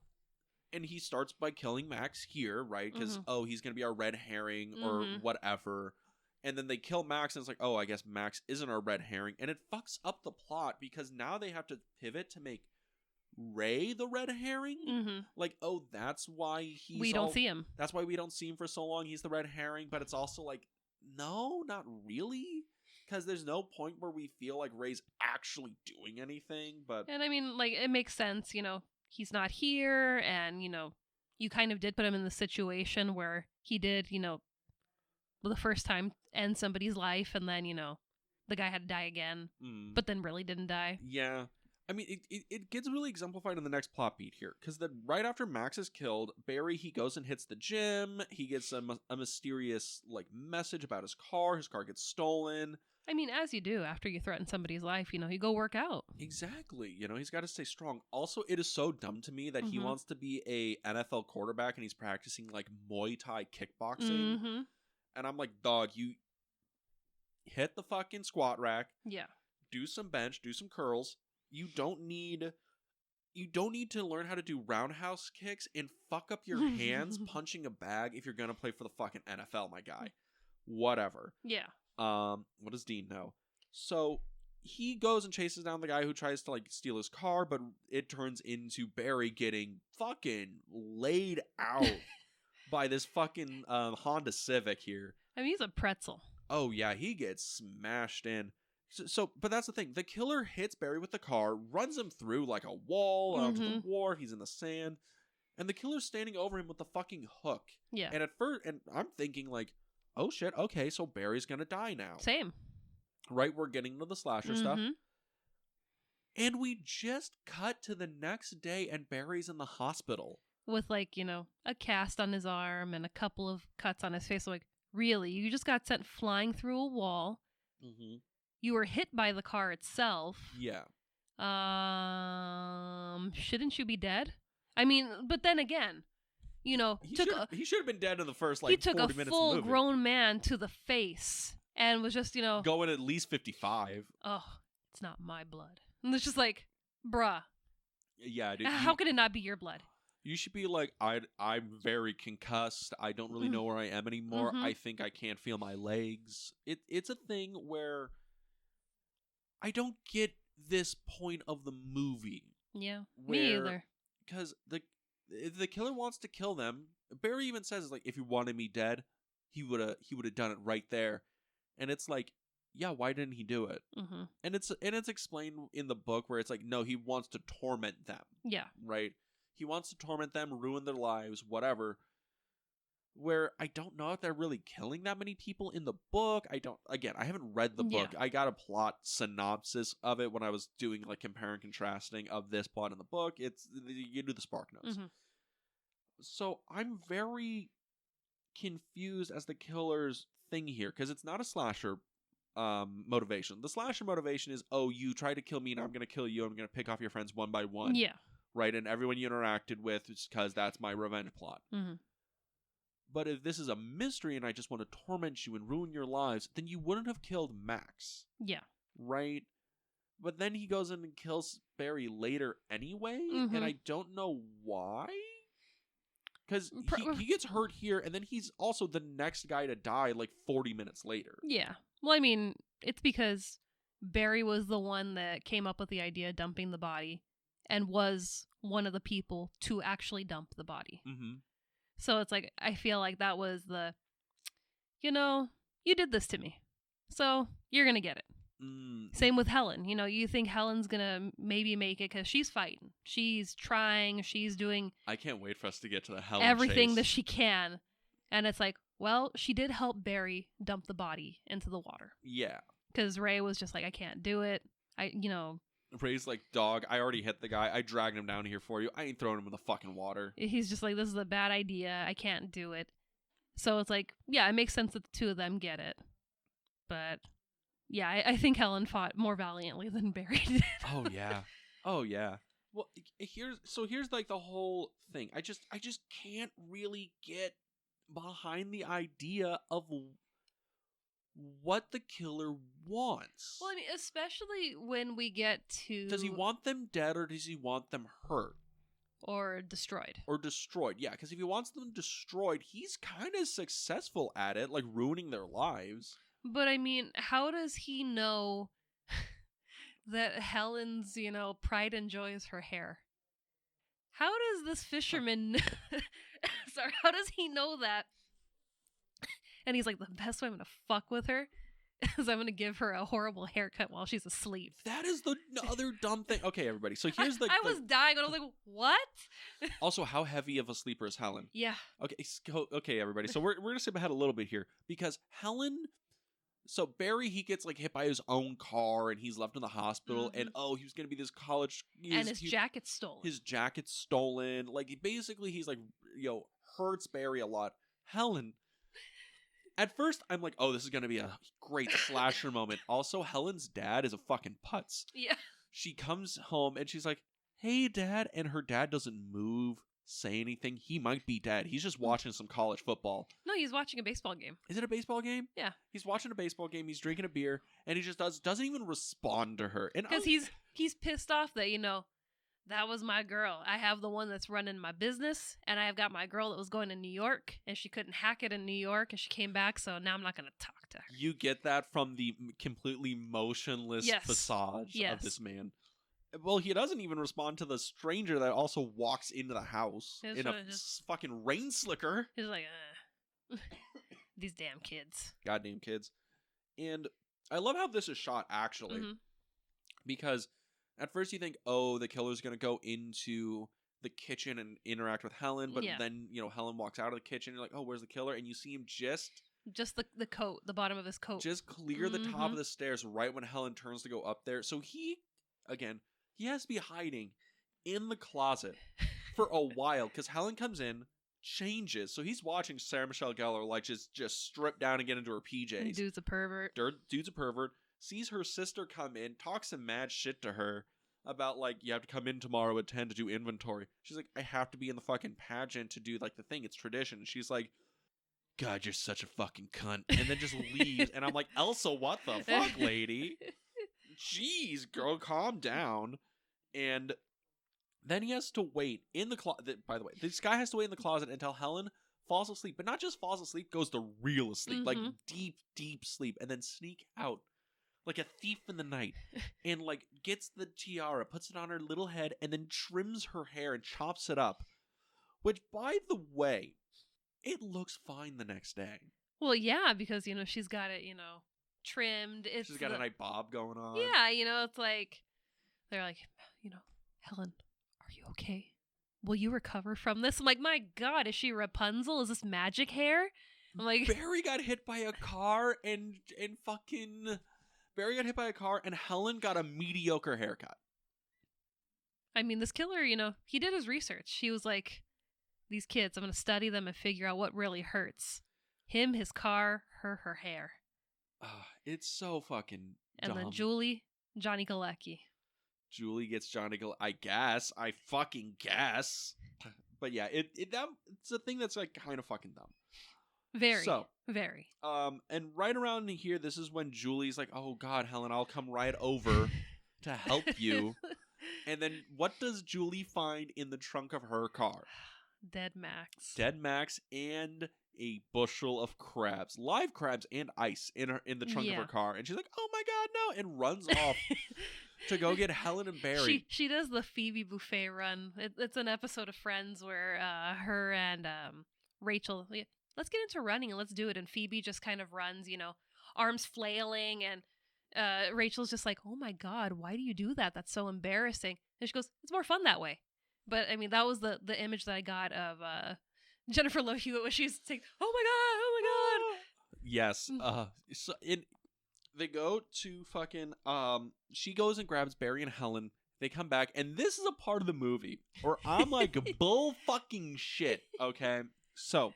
And he starts by killing Max here, right? Because, he's going to be our red herring or whatever. And then they kill Max and it's like, oh, I guess Max isn't our red herring. And it fucks up the plot because now they have to pivot to make Ray the red herring. Like, oh, that's why we don't see him. That's why we don't see him for so long. He's the red herring, but it's also like, no, not really, because there's no point where we feel like Ray's actually doing anything. But and I mean, like, it makes sense, he's not here, and you kind of did put him in the situation where he did, the first time end somebody's life, and then the guy had to die again, but then really didn't die. Yeah. I mean, it gets really exemplified in the next plot beat here. Because then right after Max is killed, Barry, he goes and hits the gym. He gets a mysterious, like, message about his car. His car gets stolen. I mean, as you do after you threaten somebody's life, you go work out. Exactly. He's got to stay strong. Also, it is so dumb to me that he wants to be a NFL quarterback and he's practicing, like, Muay Thai kickboxing. And I'm like, dog, you hit the fucking squat rack. Yeah. Do some bench, do some curls. You don't need to learn how to do roundhouse kicks and fuck up your hands punching a bag if you're going to play for the fucking NFL, my guy. Whatever. Yeah. What does Dean know? So he goes and chases down the guy who tries to, like, steal his car, but it turns into Barry getting fucking laid out by this fucking Honda Civic here. I mean, he's a pretzel. Oh yeah, he gets smashed in. But that's the thing. The killer hits Barry with the car, runs him through like a wall onto the wharf. He's in the sand, and the killer's standing over him with the fucking hook. Yeah. And at first, I'm thinking like, oh shit, okay, so Barry's gonna die now. Same. Right, we're getting into the slasher stuff, and we just cut to the next day, and Barry's in the hospital with, like, a cast on his arm and a couple of cuts on his face. Like, really, you just got sent flying through a wall. You were hit by the car itself. Yeah. Shouldn't you be dead? I mean, but then again, he should have been dead in the first, like, 40 minutes of the movie. He took a full-grown man to the face and was just, going at least 55. Oh, it's not my blood. And it's just like, bruh. Yeah, dude. How could it not be your blood? You should be like, I'm very concussed. I don't really know where I am anymore. I think I can't feel my legs. It's a thing where I don't get this point of the movie. Yeah, me either. Because the killer wants to kill them. Barry even says, like, if he wanted me dead, he would have done it right there. And it's like, yeah, why didn't he do it? And it's explained in the book where it's like, no, he wants to torment them. Yeah. Right? He wants to torment them, ruin their lives, whatever. where I don't know if they're really killing that many people in the book. I haven't read the book. I got a plot synopsis of it when I was doing like compare and contrasting of this plot in the book. You do the spark notes. Mm-hmm. So I'm very confused as the killer's thing here, because it's not a slasher motivation. The slasher motivation is, oh, you tried to kill me and I'm going to kill you. I'm going to pick off your friends one by one. Yeah. Right? And everyone you interacted with, because that's my revenge plot. Mm-hmm. But if this is a mystery and I just want to torment you and ruin your lives, then you wouldn't have killed Max. Yeah. Right? But then he goes in and kills Barry later anyway, Mm-hmm. and I don't know why. Because he gets hurt here, and then he's also the next guy to die like 40 minutes later. Yeah. Well, I mean, it's because Barry was the one that came up with the idea of dumping the body and was one of the people to actually dump the body. Mm-hmm. So it's like, I feel like that was you did this to me, so you're going to get it. Same with Helen. You think Helen's going to maybe make it because she's fighting. She's trying. She's doing... I can't wait for us to get to the Helen everything chase. that she can. And it's like, well, she did help Barry dump the body into the water. Yeah. Because Ray was just like, I can't do it. Ray's like, dog, I already hit the guy. I dragged him down here for you. I ain't throwing him in the fucking water. He's just like, this is a bad idea. I can't do it. So it's like, yeah, it makes sense that the two of them get it. But yeah, I think Helen fought more valiantly than Barry did. Oh yeah. Oh yeah. Well, here's like the whole thing. I just can't really get behind the idea of what the killer wants. Well, I mean, especially when we get to... Does he want them dead or does he want them hurt? Or destroyed. Or destroyed, yeah. Because if he wants them destroyed, he's kind of successful at it, like ruining their lives. But I mean, how does he know that Helen's, pride and joy is her hair? How does this fisherman... Sorry, how does he know that? And he's like, the best way I'm going to fuck with her is I'm going to give her a horrible haircut while she's asleep. That is the other dumb thing. Okay, everybody. So here's I was dying. I was like, what? Also, how heavy of a sleeper is Helen? Yeah. Okay, everybody. So we're going to skip ahead a little bit here. Because Helen... So Barry, he gets like hit by his own car and he's left in the hospital. Mm-hmm. And he was going to be this college... And his jacket's stolen. His jacket's stolen. Like, basically, he's like, hurts Barry a lot. Helen... At first, I'm like, oh, this is going to be a great slasher moment. Also, Helen's dad is a fucking putz. Yeah. She comes home and she's like, hey, Dad. And her dad doesn't move, say anything. He might be dead. He's just watching some college football. No, he's watching a baseball game. Is it a baseball game? Yeah. He's watching a baseball game. He's drinking a beer. And he just doesn't even respond to her. Because he's pissed off that, that was my girl. I have the one that's running my business, and I've got my girl that was going to New York, and she couldn't hack it in New York, and she came back, so now I'm not going to talk to her. You get that from the completely motionless facade of this man. Well, he doesn't even respond to the stranger that also walks into the house in a fucking rain slicker. He's like, these damn kids. Goddamn kids. And I love how this is shot, actually. Mm-hmm. Because... At first you think, oh, the killer's going to go into the kitchen and interact with Helen. But then, Helen walks out of the kitchen. You're like, oh, where's the killer? And you see him just the coat, the bottom of his coat. Just clear the top of the stairs right when Helen turns to go up there. So he has to be hiding in the closet for a while. Because Helen comes in, changes. So he's watching Sarah Michelle Gellar like just strip down and get into her PJs. Dude's a pervert. Sees her sister come in, talks some mad shit to her about, like, you have to come in tomorrow at 10 to do inventory. She's like, I have to be in the fucking pageant to do, like, the thing. It's tradition. And she's like, God, you're such a fucking cunt. And then just leaves. And I'm like, Elsa, what the fuck, lady? Jeez, girl, calm down. And then he has to wait in the closet. By the way, this guy has to wait in the closet until Helen falls asleep. But not just falls asleep, goes to real asleep. Like, deep, deep sleep. And then sneak out. Like a thief in the night, and like gets the tiara, puts it on her little head, and then trims her hair and chops it up. Which, by the way, it looks fine the next day. Well, yeah, because she's got it, trimmed. She's got a nice bob going on. Yeah, it's like they're like, Helen, are you okay? will you recover from this? I'm like, my God, is she Rapunzel? Is this magic hair? I'm like, Barry got hit by a car and fucking Barry got hit by a car and Helen got a mediocre haircut. I mean, this killer, he did his research. He was like, these kids, I'm going to study them and figure out what really hurts. Him, his car, her hair. It's so fucking and dumb. then Julie, Johnny Galecki. Julie gets Johnny Galecki. I guess. I fucking guess. But yeah, it's a thing that's like kind of fucking dumb. Very. Very. And right around here, this is when Julie's like, "Oh God, Helen, I'll come right over to help you." And then what does Julie find in the trunk of her car? Dead Max. Dead Max and a bushel of crabs, live crabs and ice in the trunk of her car. And she's like, "Oh my God, no!" and runs off to go get Helen and Barry. She does the Phoebe Buffet run. It's an episode of Friends where her and Rachel, let's get into running and let's do it. And Phoebe just kind of runs, arms flailing, and Rachel's just like, "Oh my God, why do you do that? That's so embarrassing." And she goes, "It's more fun that way." But I mean, that was the image that I got of Jennifer Love Hewitt when she's saying, "Oh my God." Yes. So they go to fucking she goes and grabs Barry and Helen. They come back, and this is a part of the movie where I'm like bull fucking shit. Okay, so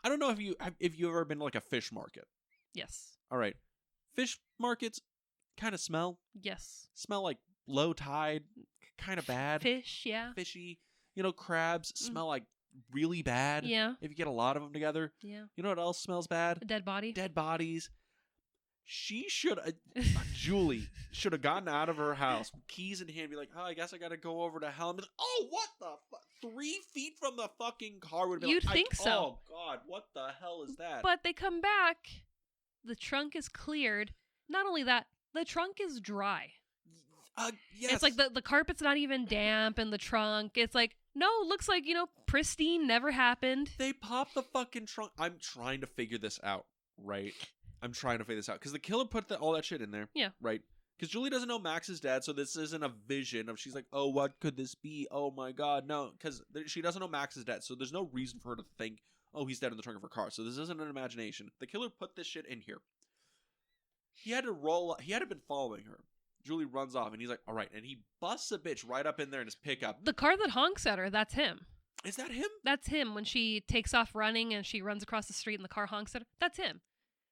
I don't know if you've ever been to like a fish market. Yes. All right, fish markets kind of smell. Yes. Smell like low tide, kind of bad. Fish, yeah. Fishy. Crabs smell like really bad. Yeah. If you get a lot of them together. Yeah. You know what else smells bad? A dead body. Dead bodies. She should Julie should have gotten out of her house, keys in hand, be like, "Oh, I guess I gotta go over to Helen." Like, "Oh, what the fuck?" 3 feet from the fucking car would be You'd like, think so. "Oh God, what the hell is that?" But they come back. The trunk is cleared. Not only that, the trunk is dry. Yes. It's like the carpet's not even damp in the trunk. It's like, no, looks like, pristine, never happened. They pop the fucking trunk. I'm trying to figure this out, right? I'm trying to figure this out because the killer put all that shit in there. Yeah. Right? Because Julie doesn't know Max is dead, so this isn't a vision of she's like, "Oh, what could this be? Oh my God, no." Because she doesn't know Max is dead, so there's no reason for her to think, "Oh, he's dead in the trunk of her car." So this isn't an imagination. The killer put this shit in here. He had been following her. Julie runs off, and he's like, "All right," and he busts a bitch right up in there in his pickup. The car that honks at her, that's him. Is that him? That's him. When she takes off running and she runs across the street and the car honks at her, that's him.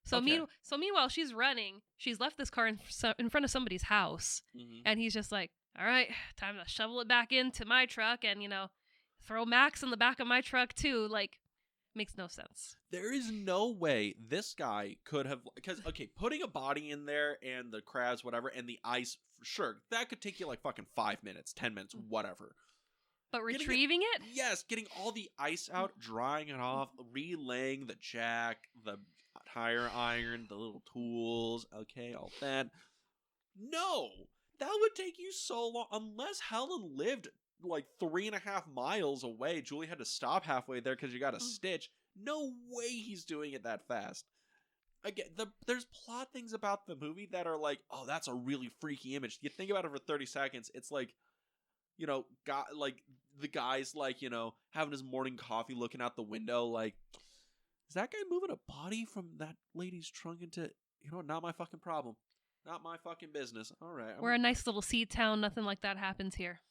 So Okay. Meanwhile, she's running. She's left this car in front of somebody's house, and he's just like, "All right, time to shovel it back into my truck and, throw Max in the back of my truck too." Like, makes no sense. There is no way this guy could have, because, okay, putting a body in there and the crabs, whatever, and the ice, sure, that could take you like fucking 5 minutes, 10 minutes, whatever. But retrieving it? Yes, getting all the ice out, drying it off, relaying the jack, the tire iron, the little tools, okay, all that. No, that would take you so long. Unless Helen lived like 3.5 miles away, Julie had to stop halfway there because you got a stitch. No way he's doing it that fast. Again, there's plot things about the movie that are like, "Oh, that's a really freaky image." You think about it for 30 seconds, it's like, the guy's like, having his morning coffee, looking out the window, like, is that guy moving a body from that lady's trunk into, not my fucking problem. Not my fucking business. All right. We're a nice little sea town. Nothing like that happens here.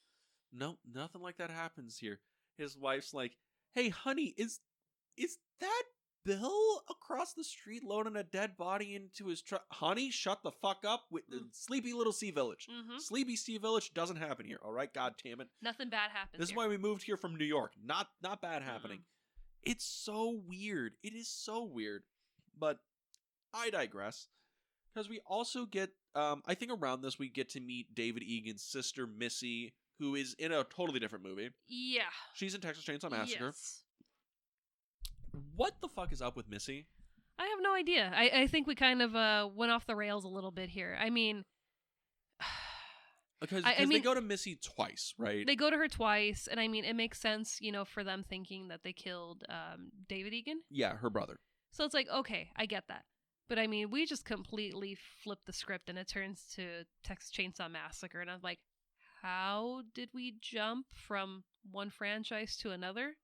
No, nothing like that happens here. His wife's like, "Hey, honey, is that Bill across the street loading a dead body into his truck?" "Honey, shut the fuck up with the sleepy little sea village." Sleepy sea village doesn't happen here, all right? God damn it. Nothing bad happens This is why we moved here from New York. Not bad happening. It's so weird. It is so weird. But I digress. Because we also get, I think around this, we get to meet David Egan's sister, Missy, who is in a totally different movie. Yeah. She's in Texas Chainsaw Massacre. Yes. What the fuck is up with Missy? I have no idea. I think we kind of went off the rails a little bit here. I mean... Because they go to Missy twice, right? They go to her twice, and I mean, it makes sense, for them thinking that they killed David Egan. Yeah, her brother. So it's like, okay, I get that. But I mean, we just completely flipped the script, and it turns to Texas Chainsaw Massacre, and I'm like, how did we jump from one franchise to another?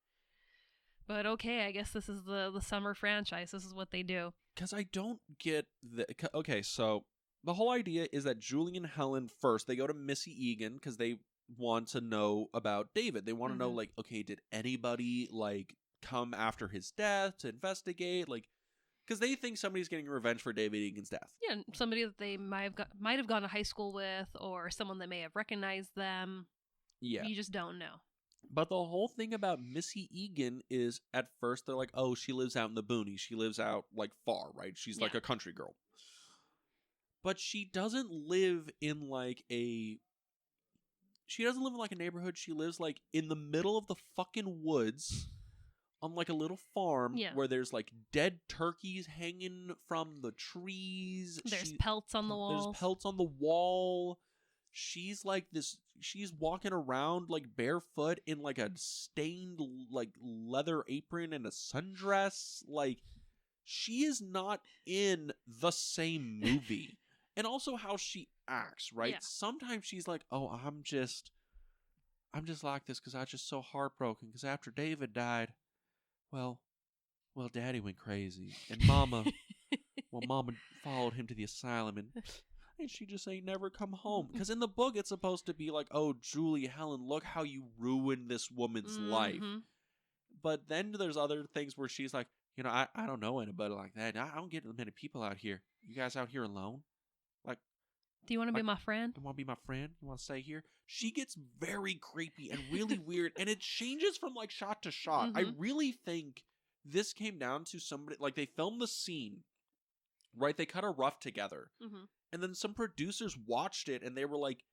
But okay, I guess this is the summer franchise. This is what they do. Because I don't get the... Okay, so the whole idea is that Julie and Helen first, they go to Missy Egan because they want to know about David. They want to know, like, okay, did anybody, like, come after his death to investigate? Like, because they think somebody's getting revenge for David Egan's death. Yeah, somebody that they might have gone to high school with, or someone that may have recognized them. Yeah. You just don't know. But the whole thing about Missy Egan is, at first, they're like, oh, she lives out in the boonies. She lives out, like, far, right? She's like a country girl. But she doesn't live in, like, a... She doesn't live in, like, a neighborhood. She lives, like, in the middle of the fucking woods on, like, a little farm where there's, like, dead turkeys hanging from the trees. There's pelts on the wall. There's pelts on the wall. She's, like, this... She's walking around, like, barefoot in, like, a stained, like, leather apron and a sundress. Like, she is not in the same movie. And also how she acts, right? Yeah. Sometimes she's like, oh, I'm just like this because I was just so heartbroken because after David died, well, Daddy went crazy. And Mama followed him to the asylum and she just ain't never come home. Because in the book, it's supposed to be like, oh, Julie, Helen, look how you ruined this woman's life. But then there's other things where she's like, you know, I don't know anybody like that. I don't get many people out here. You guys out here alone? Like, do you want to be my friend? You want to be my friend? You want to stay here? She gets very creepy and really weird. And it changes from, like, shot to shot. I really think this came down to somebody, like, they filmed the scene, right? They cut a rough together. And then some producers watched it and they were like,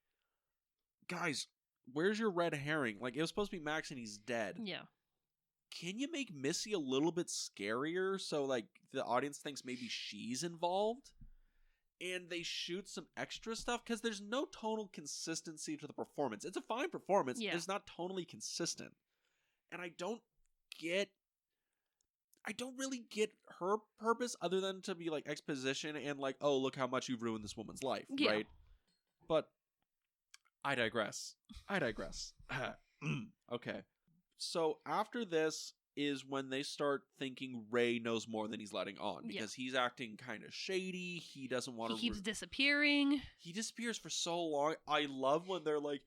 guys, where's your red herring? Like, it was supposed to be Max and he's dead. Yeah. Can you make Missy a little bit scarier so, like, the audience thinks maybe she's involved? And they shoot some extra stuff because there's no tonal consistency to the performance. It's a fine performance. Yeah. It's not tonally consistent. And I don't really get her purpose other than to be, like, exposition and, like, oh, look how much you've ruined this woman's life, right? But I digress. Okay. So after this is when they start thinking Ray knows more than he's letting on because he's acting kind of shady. He doesn't want to... He keeps disappearing. He disappears for so long. I love when they're like,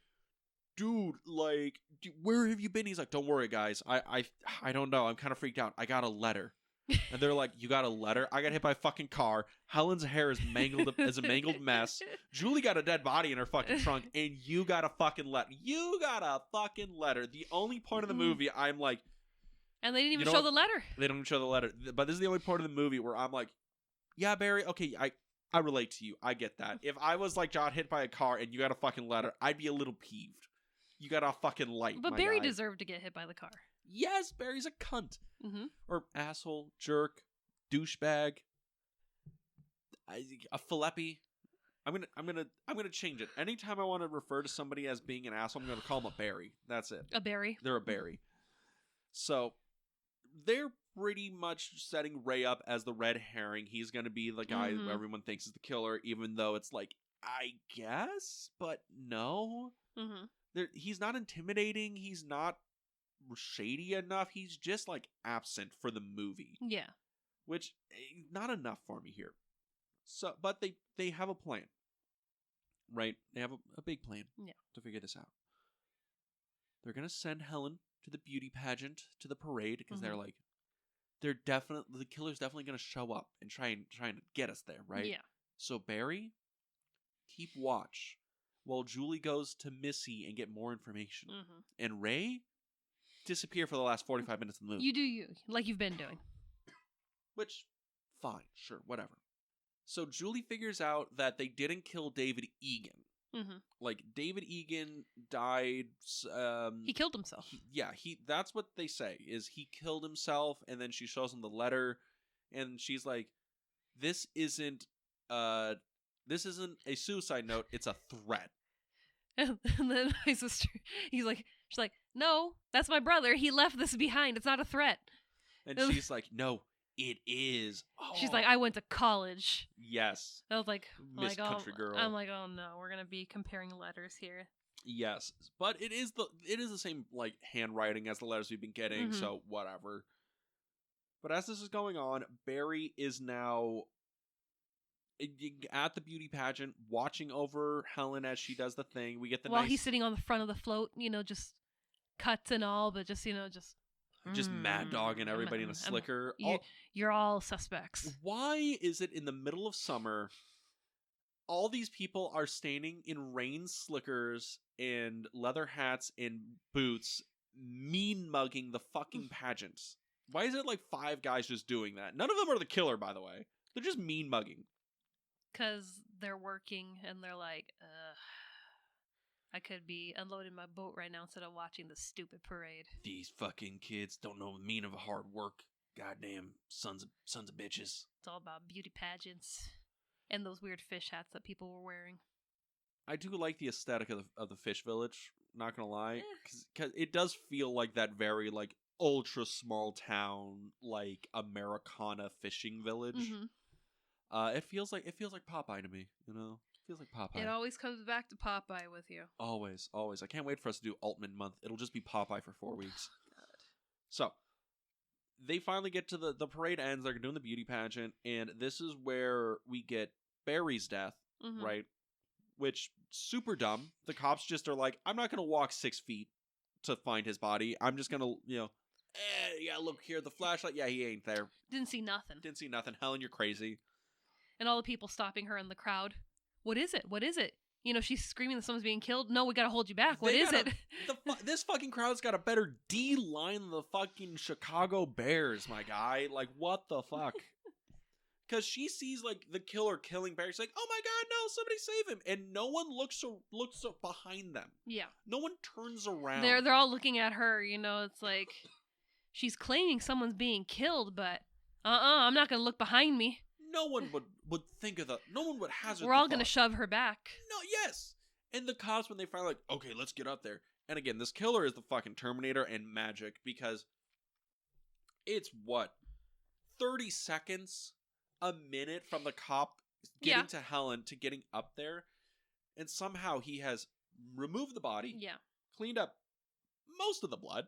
dude, like, where have you been? He's like, don't worry, guys. I don't know. I'm kind of freaked out. I got a letter. And they're like, you got a letter? I got hit by a fucking car. Helen's hair is mangled as a mangled mess. Julie got a dead body in her fucking trunk, and you got a fucking letter. You got a fucking letter. The only part of the movie I'm like... And they didn't even show the letter. They don't even show the letter. But this is the only part of the movie where I'm like, yeah, Barry, okay, I relate to you. I get that. If I was like John hit by a car and you got a fucking letter, I'd be a little peeved. You got a fucking light. But Barry deserved to get hit by the car. Yes, Barry's a cunt. Or asshole, jerk, douchebag, a Philippi. I'm gonna change it. Anytime I want to refer to somebody as being an asshole, I'm gonna call them a Barry. That's it. A Barry. They're a Barry. So they're pretty much setting Ray up as the red herring. He's gonna be the guy who everyone thinks is the killer, even though it's like, I guess, but no. He's not intimidating. He's not shady enough. He's just like absent for the movie. Yeah. Which, not enough for me here. So, but they have a plan. Right? They have a big plan to figure this out. They're going to send Helen to the beauty pageant, to the parade, because they're like, the killer's definitely going to show up and try and get us there, right? Yeah. So Barry, keep watch while Julie goes to Missy and get more information. And Ray, disappear for the last 45 minutes of the movie. You do you, like you've been doing. Which, fine, sure, whatever. So Julie figures out that they didn't kill David Egan. Like, David Egan died... he killed himself. That's what they say, is he killed himself, and then she shows him the letter, and she's like, this isn't a suicide note, it's a threat. And then my sister, she's like, no, that's my brother. He left this behind. It's not a threat. And she's like, no, it is. Oh. She's like, I went to college. Yes. I was like, Miss Country Girl. I'm like, oh no, we're going to be comparing letters here. Yes, but it is the same like handwriting as the letters we've been getting, so whatever. But as this is going on, Barry is now at the beauty pageant, watching over Helen as she does the thing. We get the while he's sitting on the front of the float, just cuts and all, but just just mad dogging everybody in a slicker. You're all suspects. Why is it in the middle of summer? All these people are standing in rain slickers and leather hats and boots, mean mugging the fucking pageant. Why is it like 5 guys just doing that? None of them are the killer, by the way. They're just mean mugging. Because they're working and they're like, I could be unloading my boat right now instead of watching this stupid parade. These fucking kids don't know the meaning of hard work. Goddamn sons of bitches. It's all about beauty pageants and those weird fish hats that people were wearing. I do like the aesthetic of the fish village. Not gonna lie, because it does feel like that very like ultra small town like Americana fishing village. It feels like Popeye to me. It feels like Popeye. It always comes back to Popeye with you. Always. I can't wait for us to do Altman month. It'll just be Popeye for 4 weeks. God. So they finally get to the parade ends. They're doing the beauty pageant, and this is where we get Barry's death, right? Which super dumb. The cops just are like, I'm not gonna walk 6 feet to find his body. I'm just gonna, yeah, look here, the flashlight. Yeah, he ain't there. Didn't see nothing. Helen, you're crazy. And all the people stopping her in the crowd. What is it? She's screaming that someone's being killed. No, we gotta hold you back. What is it? This fucking crowd's got a better D line than the fucking Chicago Bears, my guy. Like, what the fuck? Because she sees, like, the killer killing Barry. She's like, oh my god, no, somebody save him. And no one looks behind them. Yeah. No one turns around. They're all looking at her, it's like, she's claiming someone's being killed, but, I'm not gonna look behind me. No one would think of no one would hazard. We're all going to shove her back. No, yes. And the cops, when they finally like, okay, let's get up there. And again, this killer is the fucking Terminator and magic, because it's 30 seconds, a minute from the cop getting to Helen to getting up there. And somehow he has removed the body, cleaned up most of the blood,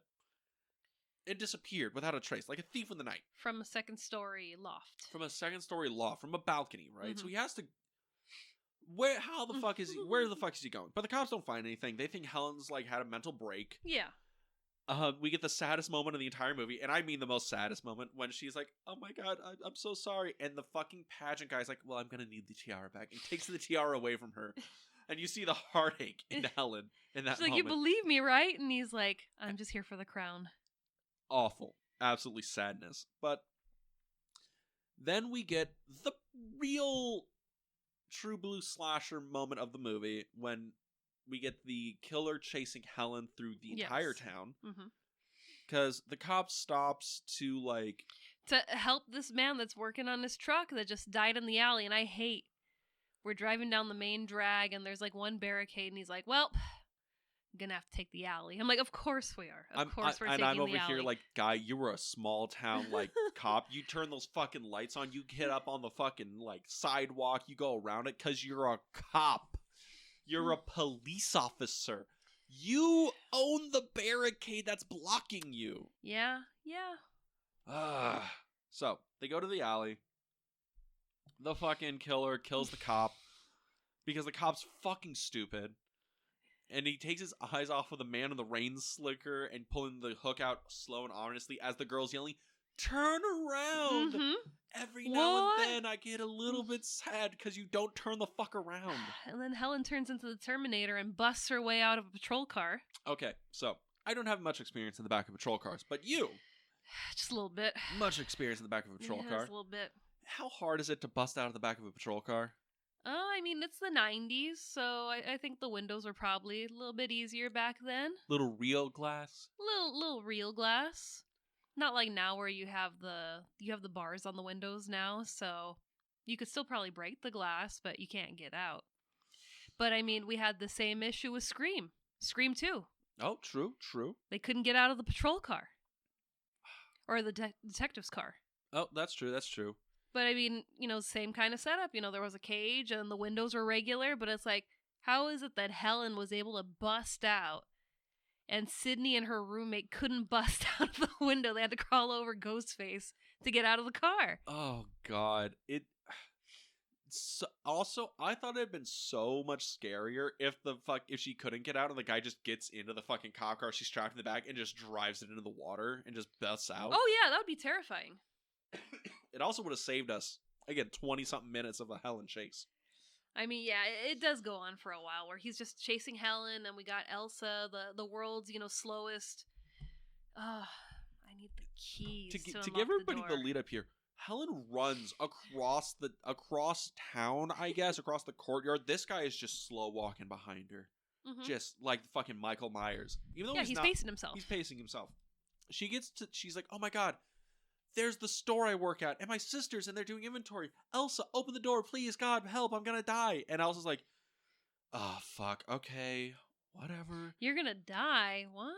and disappeared without a trace, like a thief in the night. From a second-story loft. From a balcony, right? So he has to... Where the fuck is he going? But the cops don't find anything. They think Helen's, like, had a mental break. Yeah. We get the saddest moment of the entire movie, and I mean the most saddest moment, when she's like, oh my god, I'm so sorry. And the fucking pageant guy's like, well, I'm gonna need the tiara back. And takes the tiara away from her. And you see the heartache in Helen in that moment. She's like, you believe me, right? And he's like, I'm just here for the crown. Awful. Absolutely sadness. But then we get the real true blue slasher moment of the movie, when we get the killer chasing Helen through the entire town. Because the cop stops to help this man that's working on his truck that just died in the alley. And we're driving down the main drag and there's like one barricade and he's like, well, I'm gonna have to take the alley. I'm like, of course we are. Of course we're taking the alley. And I'm over here like, guy, you were a small town like cop. You turn those fucking lights on. You get up on the fucking like sidewalk. You go around it because you're a cop. You're a police officer. You own the barricade that's blocking you. Yeah. So they go to the alley. The fucking killer kills the cop because the cop's fucking stupid. And he takes his eyes off of the man in the rain slicker and pulling the hook out slow and ominously as the girl's yelling, turn around! Every now and then I get a little bit sad because you don't turn the fuck around. And then Helen turns into the Terminator and busts her way out of a patrol car. Okay, so I don't have much experience in the back of patrol cars, but you... Just a little bit. Much experience in the back of a patrol car. Just a little bit. How hard is it to bust out of the back of a patrol car? I mean, it's the 90s, so I think the windows were probably a little bit easier back then. Little real glass? Little real glass. Not like now where you have the bars on the windows now, so you could still probably break the glass, but you can't get out. But I mean, we had the same issue with Scream. Scream 2. Oh, true. They couldn't get out of the patrol car. Or the detective's car. Oh, that's true. But I mean, same kind of setup. There was a cage and the windows were regular, but it's like, How is it that Helen was able to bust out and Sydney and her roommate couldn't bust out of the window? They had to crawl over Ghostface to get out of the car. Oh God, also, I thought it'd been so much scarier if if she couldn't get out and the guy just gets into the fucking cop car, she's trapped in the back, and just drives it into the water and just busts out. Oh yeah, that would be terrifying. It also would have saved us, again, 20-something minutes of a Helen chase. I mean, yeah, it does go on for a while where he's just chasing Helen, and we got Elsa, the world's, slowest. I need the keys to give everybody the lead up here. Helen runs across town, I guess, across the courtyard. This guy is just slow walking behind her. Mm-hmm. Just like fucking Michael Myers. Even though he's pacing himself. He's pacing himself. She's like, oh my God, there's the store I work at, and my sister's, and they're doing inventory. Elsa, open the door, please. God, help, I'm gonna die. And Elsa's like, oh, fuck, okay, whatever. You're gonna die? What?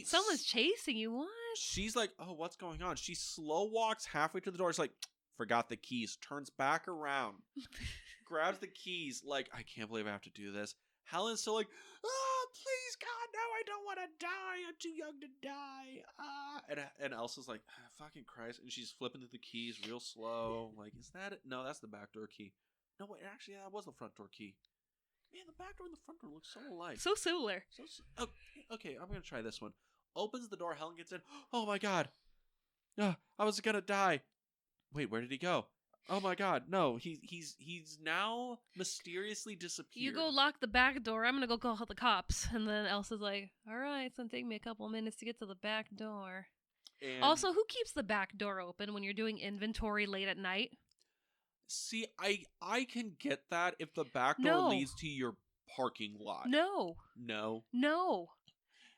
Someone's chasing you, what? She's like, oh, what's going on? She slow walks halfway to the door. She's like, forgot the keys. Turns back around. Grabs the keys. Like, I can't believe I have to do this. Helen's still like, oh, please, God, no, I don't want to die. I'm too young to die. And Elsa's like, fucking Christ. And she's flipping through the keys real slow. Like, is that it? No, that's the back door key. No, wait, actually, that was the front door key. Man, the back door and the front door look so alike. So similar. Okay, I'm going to try this one. Opens the door, Helen gets in. Oh my God. I was going to die. Wait, where did he go? Oh my God, no. He's now mysteriously disappeared. You go lock the back door. I'm going to go call the cops. And then Elsa's like, all right, it's going to take me a couple minutes to get to the back door. And also, who keeps the back door open when you're doing inventory late at night? See, I can get that if the back door leads to your parking lot. No.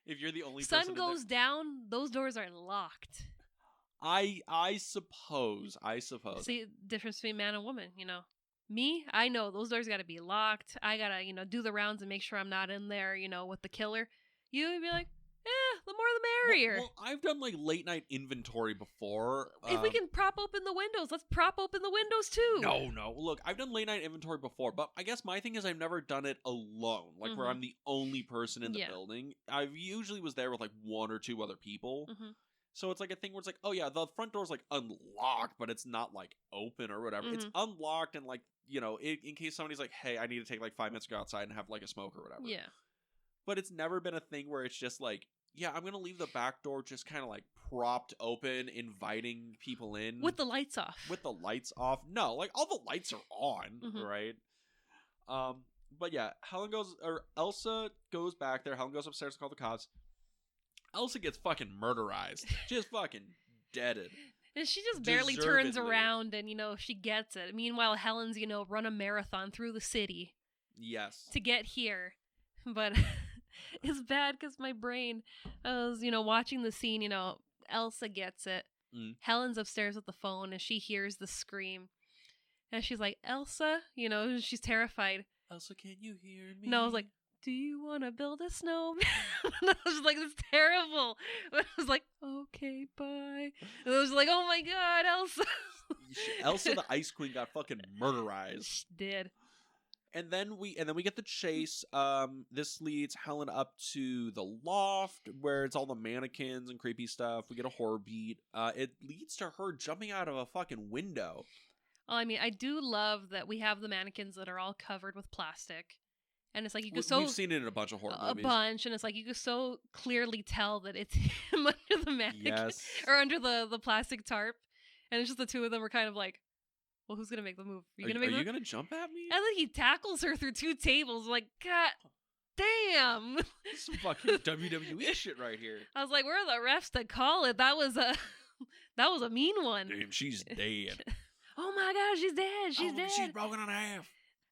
If you're the only person sun goes down, those doors are locked. I suppose. See, difference between man and woman, Me, I know those doors got to be locked. I got to, do the rounds and make sure I'm not in there, with the killer. You would be like, the more the merrier. Well, I've done like late night inventory before. If we can prop open the windows, let's prop open the windows too. No. Look, I've done late night inventory before, but I guess my thing is I've never done it alone, like where I'm the only person in the building. I usually was there with like one or two other people. Mm-hmm. So it's like a thing where it's like, oh yeah, the front door's like unlocked, but it's not like open or whatever. Mm-hmm. It's unlocked and like, in case somebody's like, hey, I need to take like 5 minutes to go outside and have like a smoke or whatever. Yeah. But it's never been a thing where it's just like, yeah, I'm going to leave the back door just kind of like propped open, inviting people in. With the lights off. No, like all the lights are on, right? But yeah, Elsa goes back there. Helen goes upstairs to call the cops. Elsa gets fucking murderized. Just fucking deaded. And she just barely turns around and, she gets it. Meanwhile, Helen's, run a marathon through the city. Yes. To get here. But it's bad because my brain, I was, watching the scene, Elsa gets it. Mm. Helen's upstairs with the phone and she hears the scream. And she's like, Elsa? She's terrified. Elsa, can you hear me? No, I was like, do you want to build a snowman? And I was like, this is terrible. But I was like, okay, bye. And I was like, oh my God, Elsa. Elsa the Ice Queen got fucking murderized. She did. And then we get the chase. This leads Helen up to the loft where it's all the mannequins and creepy stuff. We get a horror beat. It leads to her jumping out of a fucking window. Well, I mean, I do love that we have the mannequins that are all covered with plastic. And it's like we've seen it in a bunch of horror movies. A bunch, and it's like you can so clearly tell that it's him under the mannequin or under the plastic tarp, and it's just the two of them are kind of like, well, who's gonna make the move? Are you gonna jump at me? And then he tackles her through two tables, like, God damn! This is some fucking WWE shit right here. I was like, where are the refs to call it? That was a mean one. Damn, she's dead. Oh my God, she's dead. She's dead. She's broken in half.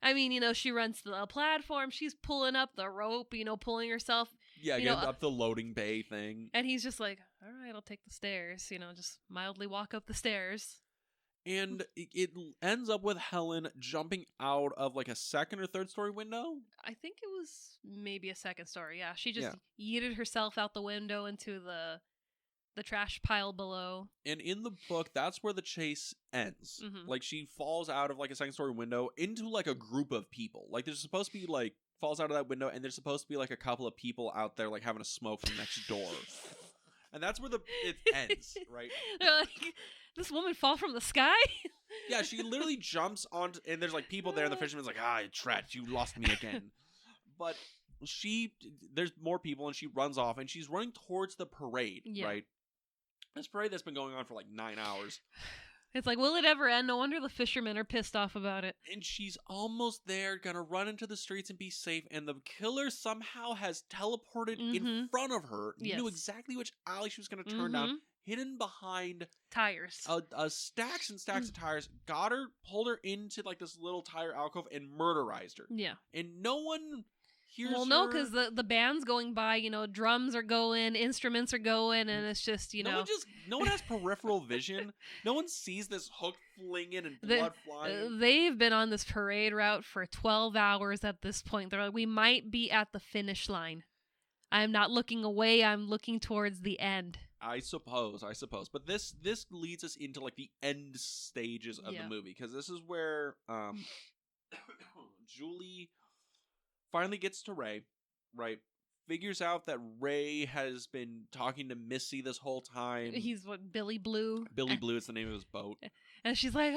I mean, she runs to the platform. She's pulling up the rope, pulling herself. Yeah, getting up the loading bay thing. And he's just like, all right, I'll take the stairs. Just mildly walk up the stairs. And it ends up with Helen jumping out of like a second or third story window. I think it was maybe a second story. Yeah, she just yeeted herself out the window into the trash pile below. And in the book, that's where the chase ends. Mhm. Like, she falls out of, like, a second-story window into, like, a group of people. Like, there's supposed to be, like, falls out of that window, and there's supposed to be, like, a couple of people out there, like, having a smoke from next door. And that's where it ends, right? They're like, this woman fall from the sky? Yeah, she literally jumps onto, and there's, like, people there, and the fisherman's like, Tret, you lost me again. But there's more people, and she runs off, and she's running towards the parade, right? This parade that's been going on for, like, 9 hours. It's like, will it ever end? No wonder the fishermen are pissed off about it. And she's almost there, gonna run into the streets and be safe, and the killer somehow has teleported in front of her. Yes. Knew exactly which alley she was gonna turn down, hidden behind tires. Stacks and stacks of tires, got her, pulled her into, like, this little tire alcove, and murderized her. Yeah. And no one hears her. Well, no, because the band's going by, you know, drums are going, instruments are going, and it's just, you know. No one has peripheral vision. No one sees this hook flinging and blood flying. They've been on this parade route for 12 hours at this point. They're like, we might be at the finish line. I'm not looking away. I'm looking towards the end. I suppose. But this leads us into, like, the end stages of the movie, because this is where Julie finally gets to Ray, right? Figures out that Ray has been talking to Missy this whole time. He's Billy Blue? Billy Blue is the name of his boat. And she's like,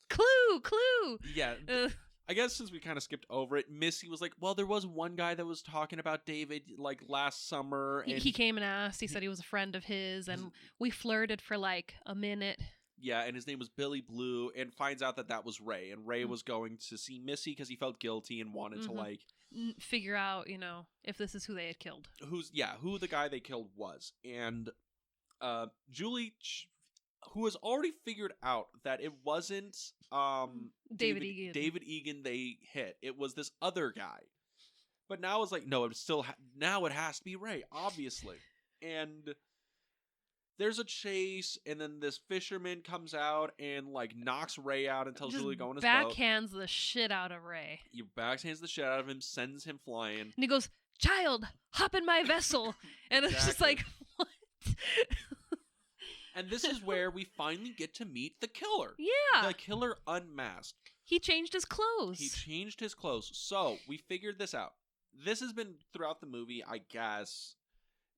clue. Yeah. I guess since we kind of skipped over it, Missy was like, well, there was one guy that was talking about David, like, last summer. And he came and asked. He said he was a friend of his, and we flirted for, like, a minute. Yeah, and his name was Billy Blue, and finds out that was Ray. And Ray was going to see Missy because he felt guilty and wanted to, like, figure out, you know, if this is who they had killed. Who the guy they killed was. And Julie, who has already figured out that it wasn't David Egan they hit. It was this other guy. But now it's like, no, it's still now it has to be Ray, obviously. And there's a chase, and then this fisherman comes out and, like, knocks Ray out and tells Julie to go in his boat. Backhands the shit out of Ray. He backhands the shit out of him, sends him flying. And he goes, child, hop in my vessel. And it's just like, what? And this is where we finally get to meet the killer. Yeah. The killer unmasked. He changed his clothes. So, we figured this out. This has been throughout the movie, I guess,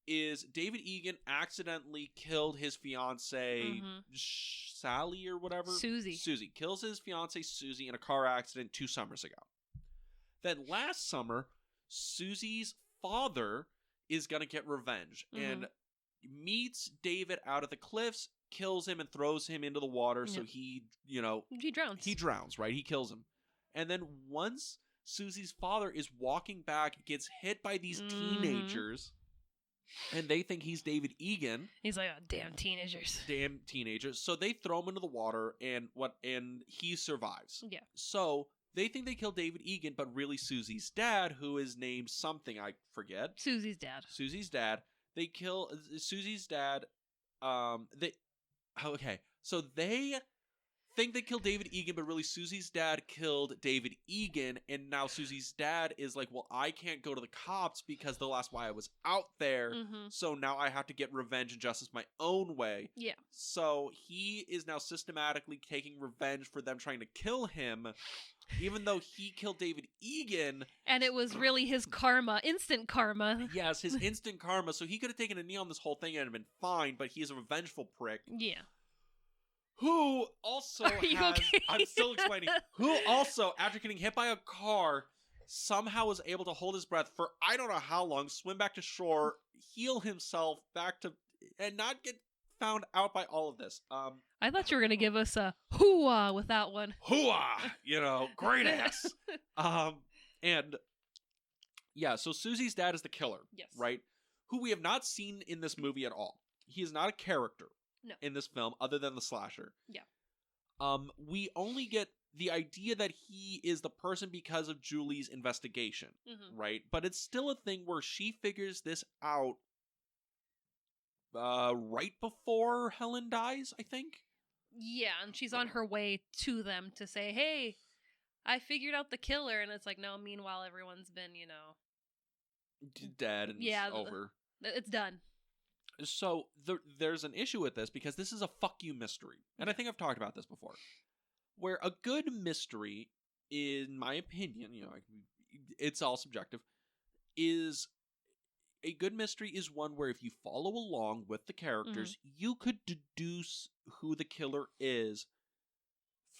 is David Egan accidentally killed his fiancée, Sally or whatever? Susie. Kills his fiancée, Susie, in a car accident 2 summers ago. Then last summer, Susie's father is going to get revenge and meets David out at the cliffs, kills him, and throws him into the water so he, you know... He drowns. He drowns, right? He kills him. And then once Susie's father is walking back, gets hit by these teenagers... And they think he's David Egan. He's like, oh, damn teenagers. So they throw him into the water, and he survives. Yeah. So they think they killed David Egan, but really Susie's dad, who is named something I forget. Susie's dad. They kill Susie's dad. So they think they killed David Egan, but really Susie's dad killed David Egan, and now Susie's dad is like, well, I can't go to the cops because they'll ask why I was out there, so now I have to get revenge and justice my own way. Yeah. So he is now systematically taking revenge for them trying to kill him, even though he killed David Egan. And it was really his karma, instant karma. Yes, his instant karma, so he could have taken a knee on this whole thing and have been fine, but he's a revengeful prick. Yeah. Who also I'm still explaining. Who also, after getting hit by a car, somehow was able to hold his breath for I don't know how long, swim back to shore, heal himself back to, and not get found out by all of this. I thought you were going to give us a hoo-ah with that one. Hoo-ah! You know, great ass. And yeah, so Susie's dad is the killer, yes, right? Who we have not seen in this movie at all. He is not a character. No. In this film, other than the slasher. Yeah. We only get the idea that he is the person because of Julie's investigation, right? But it's still a thing where she figures this out right before Helen dies, I think. Yeah, and she's on her way to them to say, hey, I figured out the killer. And it's like, no, meanwhile, everyone's been, you know... dead and it's over. It's done. So there's an issue with this because this is a fuck you mystery. And I think I've talked about this before. Where a good mystery, in my opinion, it's all subjective, is a good mystery is one where if you follow along with the characters, you could deduce who the killer is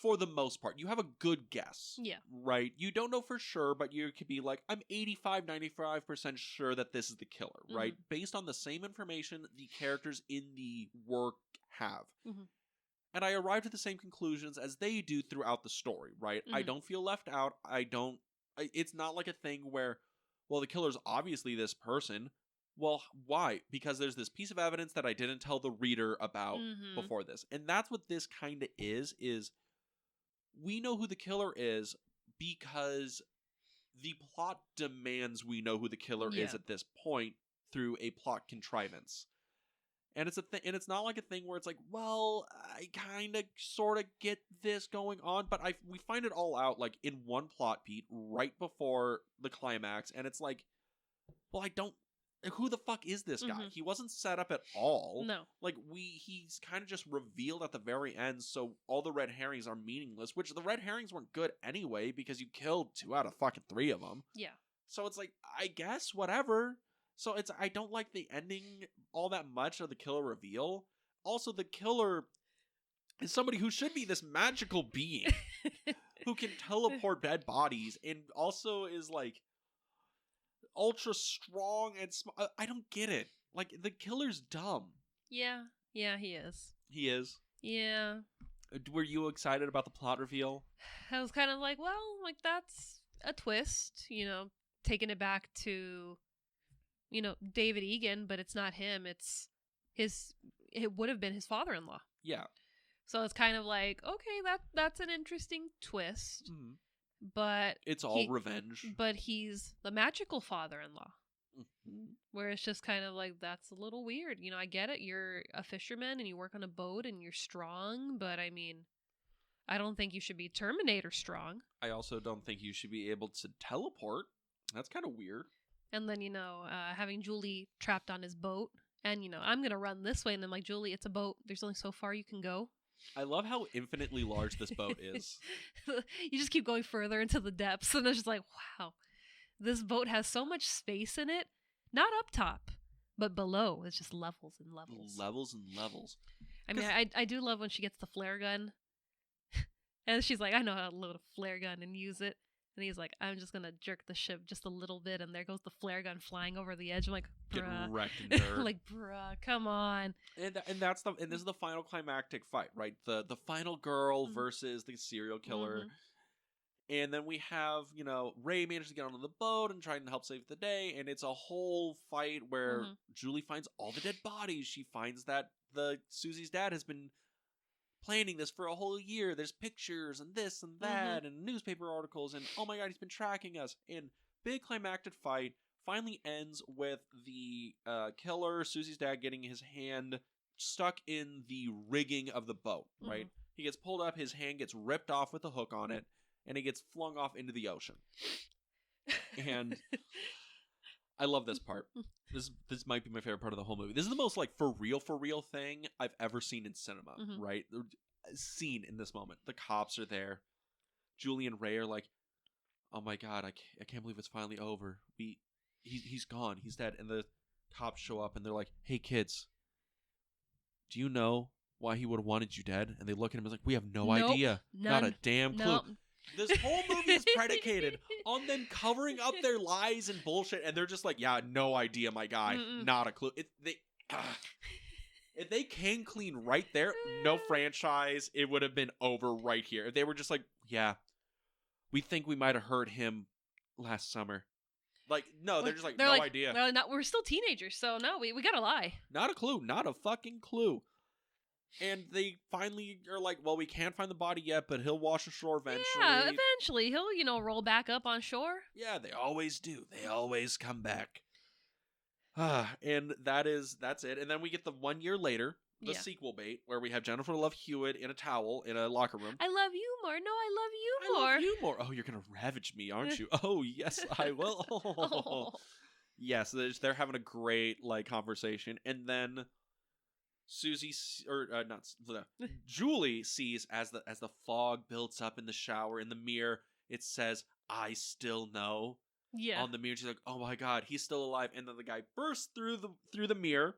for the most part. You have a good guess. Yeah. Right? You don't know for sure, but you could be like, I'm 95% sure that this is the killer, right? Based on the same information the characters in the work have. And I arrived at the same conclusions as they do throughout the story, right? I don't feel left out. It's not like a thing where, well, the killer's obviously this person. Well, why? Because there's this piece of evidence that I didn't tell the reader about before this. And that's what this kind of is we know who the killer is because the plot demands we know who the killer is at this point through a plot contrivance. And it's not like a thing where it's like, well, I kind of sort of get this going on, but we find it all out like in one plot beat right before the climax, and it's like, well, who the fuck is this guy? He wasn't set up at all. No. Like he's kind of just revealed at the very end, so all the red herrings are meaningless, which the red herrings weren't good anyway because you killed 2 out of fucking 3 of them. Yeah. So it's like, I guess whatever. So I don't like the ending all that much of the killer reveal. Also, the killer is somebody who should be this magical being who can teleport dead bodies and also is like ultra strong and I don't get it. Like, the killer's dumb. Yeah. Yeah, he is. He is? Yeah. Were you excited about the plot reveal? I was kind of like, well, like, that's a twist, taking it back to, David Egan, but it's not him. It would have been his father-in-law. Yeah. So it's kind of like, okay, that's an interesting twist. But it's all revenge. But he's the magical father-in-law. Where it's just kind of like, that's a little weird. I get it. You're a fisherman and you work on a boat and you're strong, but I mean, I don't think you should be Terminator strong. I also don't think you should be able to teleport. That's kind of weird. And then, having Julie trapped on his boat and, I'm going to run this way. And I'm like, Julie, it's a boat. There's only so far you can go. I love how infinitely large this boat is. You just keep going further into the depths. And it's just like, wow, this boat has so much space in it. Not up top, but below. It's just levels and levels. Levels and levels. I mean, I do love when she gets the flare gun. And she's like, I know how to load a flare gun and use it. And he's like, I'm just going to jerk the ship just a little bit. And there goes the flare gun flying over the edge. I'm like, bruh. Get wrecked in dirt. Like, bruh, come on. And this is the final climactic fight, right? The final girl versus the serial killer. And then we have, Ray manages to get onto the boat and trying to help save the day. And it's a whole fight where Julie finds all the dead bodies. She finds that Susie's dad has been planning this for a whole year. There's pictures and this and that and newspaper articles and oh my god, he's been tracking us. And big climactic fight finally ends with the killer, Susie's dad, getting his hand stuck in the rigging of the boat, right? He gets pulled up, his hand gets ripped off with a hook on it, and he gets flung off into the ocean. And I love this part. This might be my favorite part of the whole movie. This is the most like for real thing I've ever seen in cinema, right? Seen in this moment. The cops are there. Julie and Ray are like, "Oh my god, I can't believe it's finally over. He's gone. He's dead." And the cops show up and they're like, "Hey kids, do you know why he would have wanted you dead?" And they look at him and like, "We have no idea. Not a damn clue." Nope. This whole movie is predicated on them covering up their lies and bullshit, and they're just like, "Yeah, no idea, my guy. Not a clue." If they came clean right there, no franchise, it would have been over right here. If they were just like, "Yeah, we think we might have heard him last summer." Like, no, they're just like, "No idea." Well, we're still teenagers, so no, we gotta lie. Not a clue. Not a fucking clue. And they finally are like, well, we can't find the body yet, but he'll wash ashore eventually. Yeah, eventually. He'll, roll back up on shore. Yeah, they always do. They always come back. And that's it. And then we get the 1 year later, the sequel bait, where we have Jennifer Love Hewitt in a towel in a locker room. I love you more. No, I love you more. I love you more. Oh, you're going to ravage me, aren't you? Oh, yes, I will. Yes, they're having a great like conversation, and then Julie sees as the fog builds up in the shower in the mirror. It says, "I still know." Yeah. On the mirror, she's like, "Oh my god, he's still alive!" And then the guy bursts through the mirror,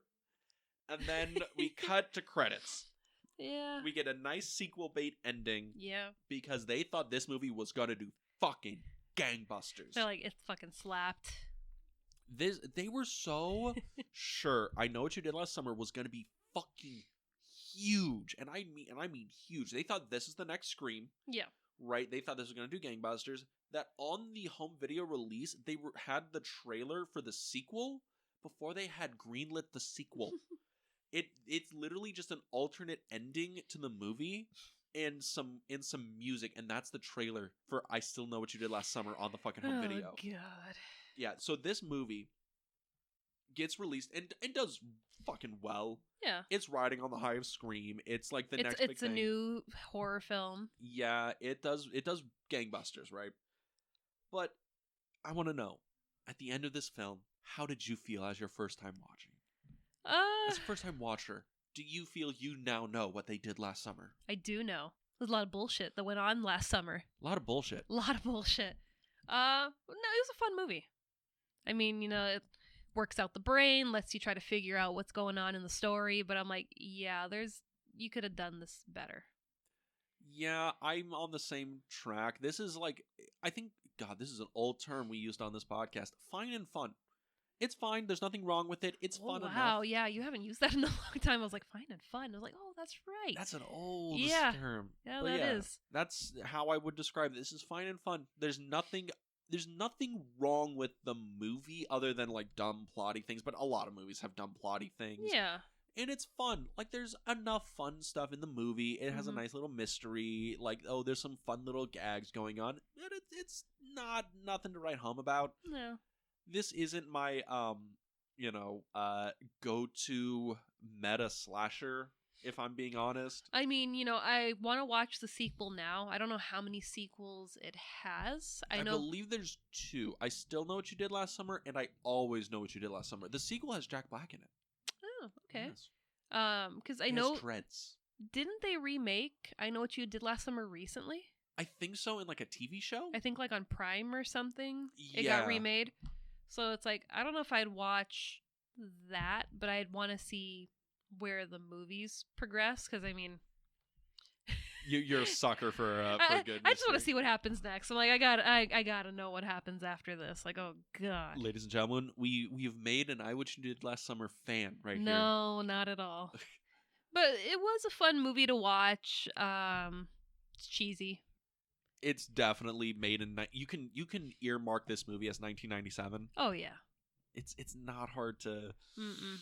and then we cut to credits. Yeah. We get a nice sequel bait ending. Yeah. Because they thought this movie was gonna do fucking gangbusters. They're like, it fucking slapped. They were so sure I Know What You Did Last Summer was gonna be fucking huge, and I mean huge. They thought this is the next Scream. Yeah. Right? They thought this was gonna do gangbusters. That on the home video release, they had the trailer for the sequel before they had greenlit the sequel. It's literally just an alternate ending to the movie and some music, and that's the trailer for I Still Know What You Did Last Summer on the fucking home video. Oh god. Yeah, so this movie gets released and does fucking well. Yeah. It's riding on the high of Scream. It's like the next big It's thing. a new horror film. Yeah, it does gangbusters, right? But I want to know, at the end of this film, how did you feel as your first time watching? As a first time watcher, do you feel you now know what they did last summer? I do know. There's a lot of bullshit that went on last summer. A lot of bullshit. No, it was a fun movie. I mean, it works out the brain, lets you try to figure out what's going on in the story, but I'm like, yeah, you could have done this better. Yeah, I'm on the same track. This is like, I think, God, this is an old term we used on this podcast. Fine and fun. It's fine. There's nothing wrong with it. It's fun enough. Wow, yeah, you haven't used that in a long time. I was like, fine and fun. I was like, oh, that's right. That's an old term. Yeah, but that is. That's how I would describe it. This is fine and fun. There's nothing wrong with the movie other than like dumb plotty things, but a lot of movies have dumb plotty things. Yeah. And it's fun. Like, there's enough fun stuff in the movie. It has a nice little mystery. Like, oh, there's some fun little gags going on. But it's not nothing to write home about. No. This isn't my go-to meta slasher, if I'm being honest. I mean, I want to watch the sequel now. I don't know how many sequels it has. I believe there's 2. I Still Know What You Did Last Summer, and I Always Know What You Did Last Summer. The sequel has Jack Black in it. Oh, okay. Yes. Because I know dreads. Didn't they remake I Know What You Did Last Summer recently? I think so, in like a TV show. I think like on Prime or something. Yeah. It got remade. So it's like, I don't know if I'd watch that, but I'd want to see where the movies progress. Because I mean, you're a sucker for good. I just want to see what happens next. I'm like, I gotta know what happens after this. Like, oh god. Ladies and gentlemen, we've made an I What You Did Last Summer fan right here. No, not at all. But it was a fun movie to watch. It's cheesy. It's definitely made in. You can earmark this movie as 1997. Oh yeah. It's not hard to. Mm-mm.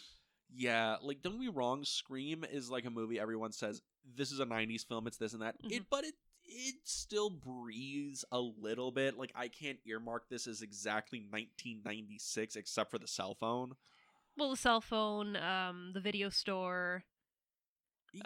Yeah, like, don't get me wrong. Scream is like a movie everyone says this is a 90s film. It's this and that. But it still breathes a little bit. Like, I can't earmark this as exactly 1996 except for the cell phone. Well, the cell phone, the video store.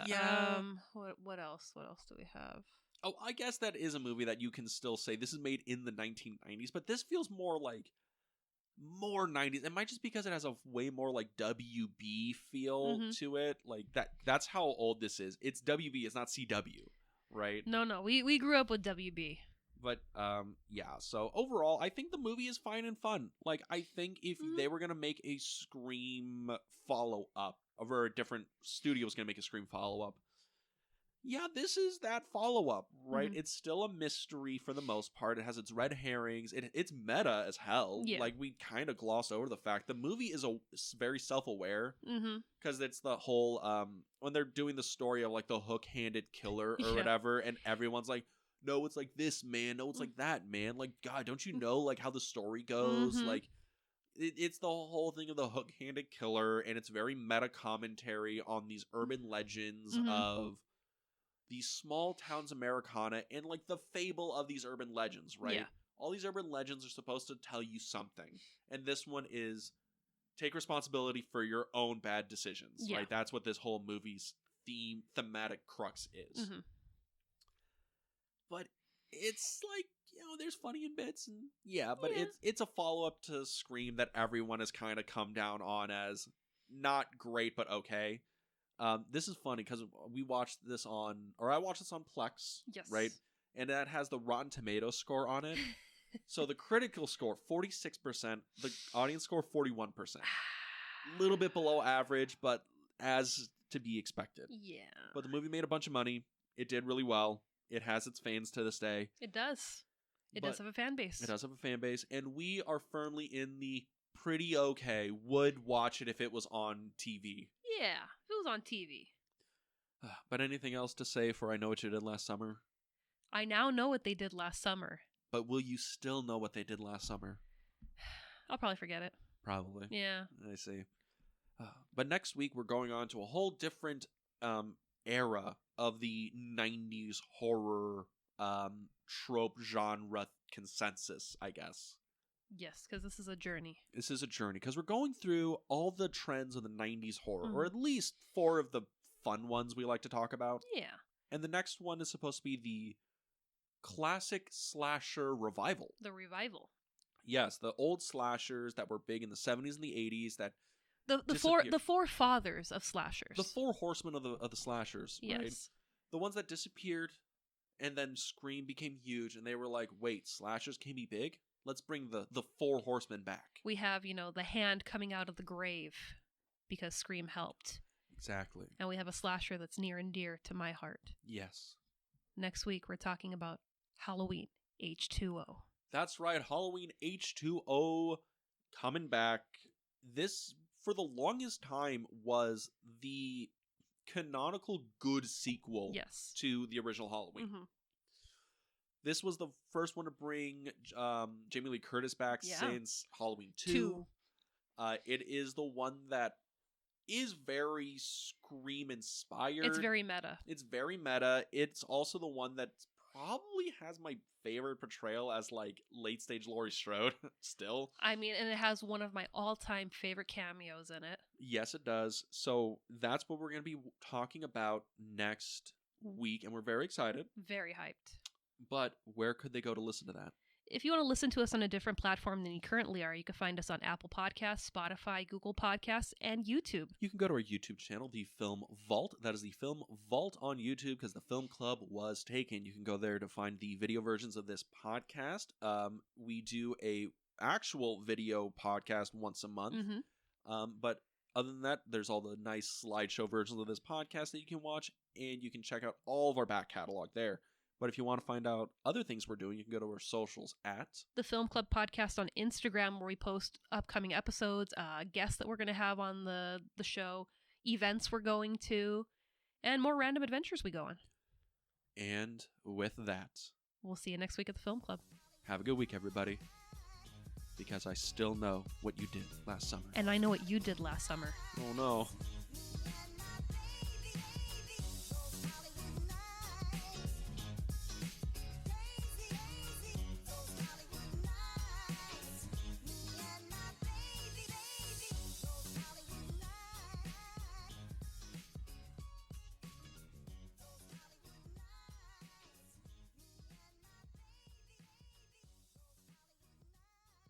Yeah. What else? What else do we have? Oh, I guess that is a movie that you can still say this is made in the 1990s, but this feels more 90s. It might just because it has a way more like WB feel to it. Like that's how old this is. It's WB, it's not CW, right? No. We grew up with WB. But yeah, so overall, I think the movie is fine and fun. Like, I think if they were gonna make a Scream follow-up, or a different studio was gonna make a Scream follow-up, yeah, this is that follow-up, right? It's still a mystery for the most part. It has its red herrings. It's meta as hell. Yeah. Like, we kind of gloss over the fact the movie is very self-aware. Because it's the whole, when they're doing the story of, like, the hook-handed killer or whatever, and everyone's like, no, it's like this, man. No, it's like that, man. Like, God, don't you know, like, how the story goes? Like, it's the whole thing of the hook-handed killer, and it's very meta commentary on these urban legends of these small towns Americana and like the fable of these urban legends, right? Yeah. All these urban legends are supposed to tell you something. And this one is take responsibility for your own bad decisions, right? That's what this whole movie's thematic crux is. But it's like, there's funny in bits, and but Yeah. it's a follow-up to Scream that everyone has kind of come down on as not great, but okay. This is funny because I watched this on Plex, Yes. right? And that has the Rotten Tomatoes score on it. So the critical score, 46%, the audience score, 41%. Little bit below average, but as to be expected. Yeah. But the movie made a bunch of money. It did really well. It has its fans to this day. It does. It does have a fan base. It does have a fan base. And we are firmly in the pretty okay, would watch it if it was on TV. Yeah, if it was on TV. But anything else to say for I Know What You Did Last Summer? I now know what they did last summer. But will you still know what they did last summer? I'll probably forget it. Probably. Yeah. I see. But next week we're going on to a whole different era of the 90s horror trope genre consensus, I guess. Yes, because this is a journey. This is a journey because we're going through all the trends of the 90s horror, or at least 4 of the fun ones we like to talk about. Yeah. And the next one is supposed to be the classic slasher revival. The revival. Yes, the old slashers that were big in the 70s and the 80s that the four fathers of slashers. The 4 horsemen of the slashers, yes. Right? The ones that disappeared and then Scream became huge and they were like, "Wait, slashers can be big? Let's bring the 4 horsemen back." We have, the hand coming out of the grave because Scream helped. Exactly. And we have a slasher that's near and dear to my heart. Yes. Next week, we're talking about Halloween H2O. That's right. Halloween H2O coming back. This, for the longest time, was the canonical good sequel to the original Halloween. Mm-hmm. This was the first one to bring Jamie Lee Curtis back since Halloween 2. It is the one that is very Scream-inspired. It's very meta. It's also the one that probably has my favorite portrayal as, late-stage Laurie Strode, still. I mean, and it has one of my all-time favorite cameos in it. Yes, it does. So that's what we're going to be talking about next week, and we're very excited. Very hyped. But where could they go to listen to that? If you want to listen to us on a different platform than you currently are, you can find us on Apple Podcasts, Spotify, Google Podcasts, and YouTube. You can go to our YouTube channel, The Film Vault. That is The Film Vault on YouTube because the film club was taken. You can go there to find the video versions of this podcast. We do a actual video podcast once a month. Mm-hmm. But other than that, there's all the nice slideshow versions of this podcast that you can watch, and you can check out all of our back catalog there. But if you want to find out other things we're doing, you can go to our socials at The Film Club Podcast on Instagram, where we post upcoming episodes, guests that we're going to have on the show, events we're going to, and more random adventures we go on. And with that, we'll see you next week at the Film Club. Have a good week, everybody. Because I still know what you did last summer. And I know what you did last summer. Oh no.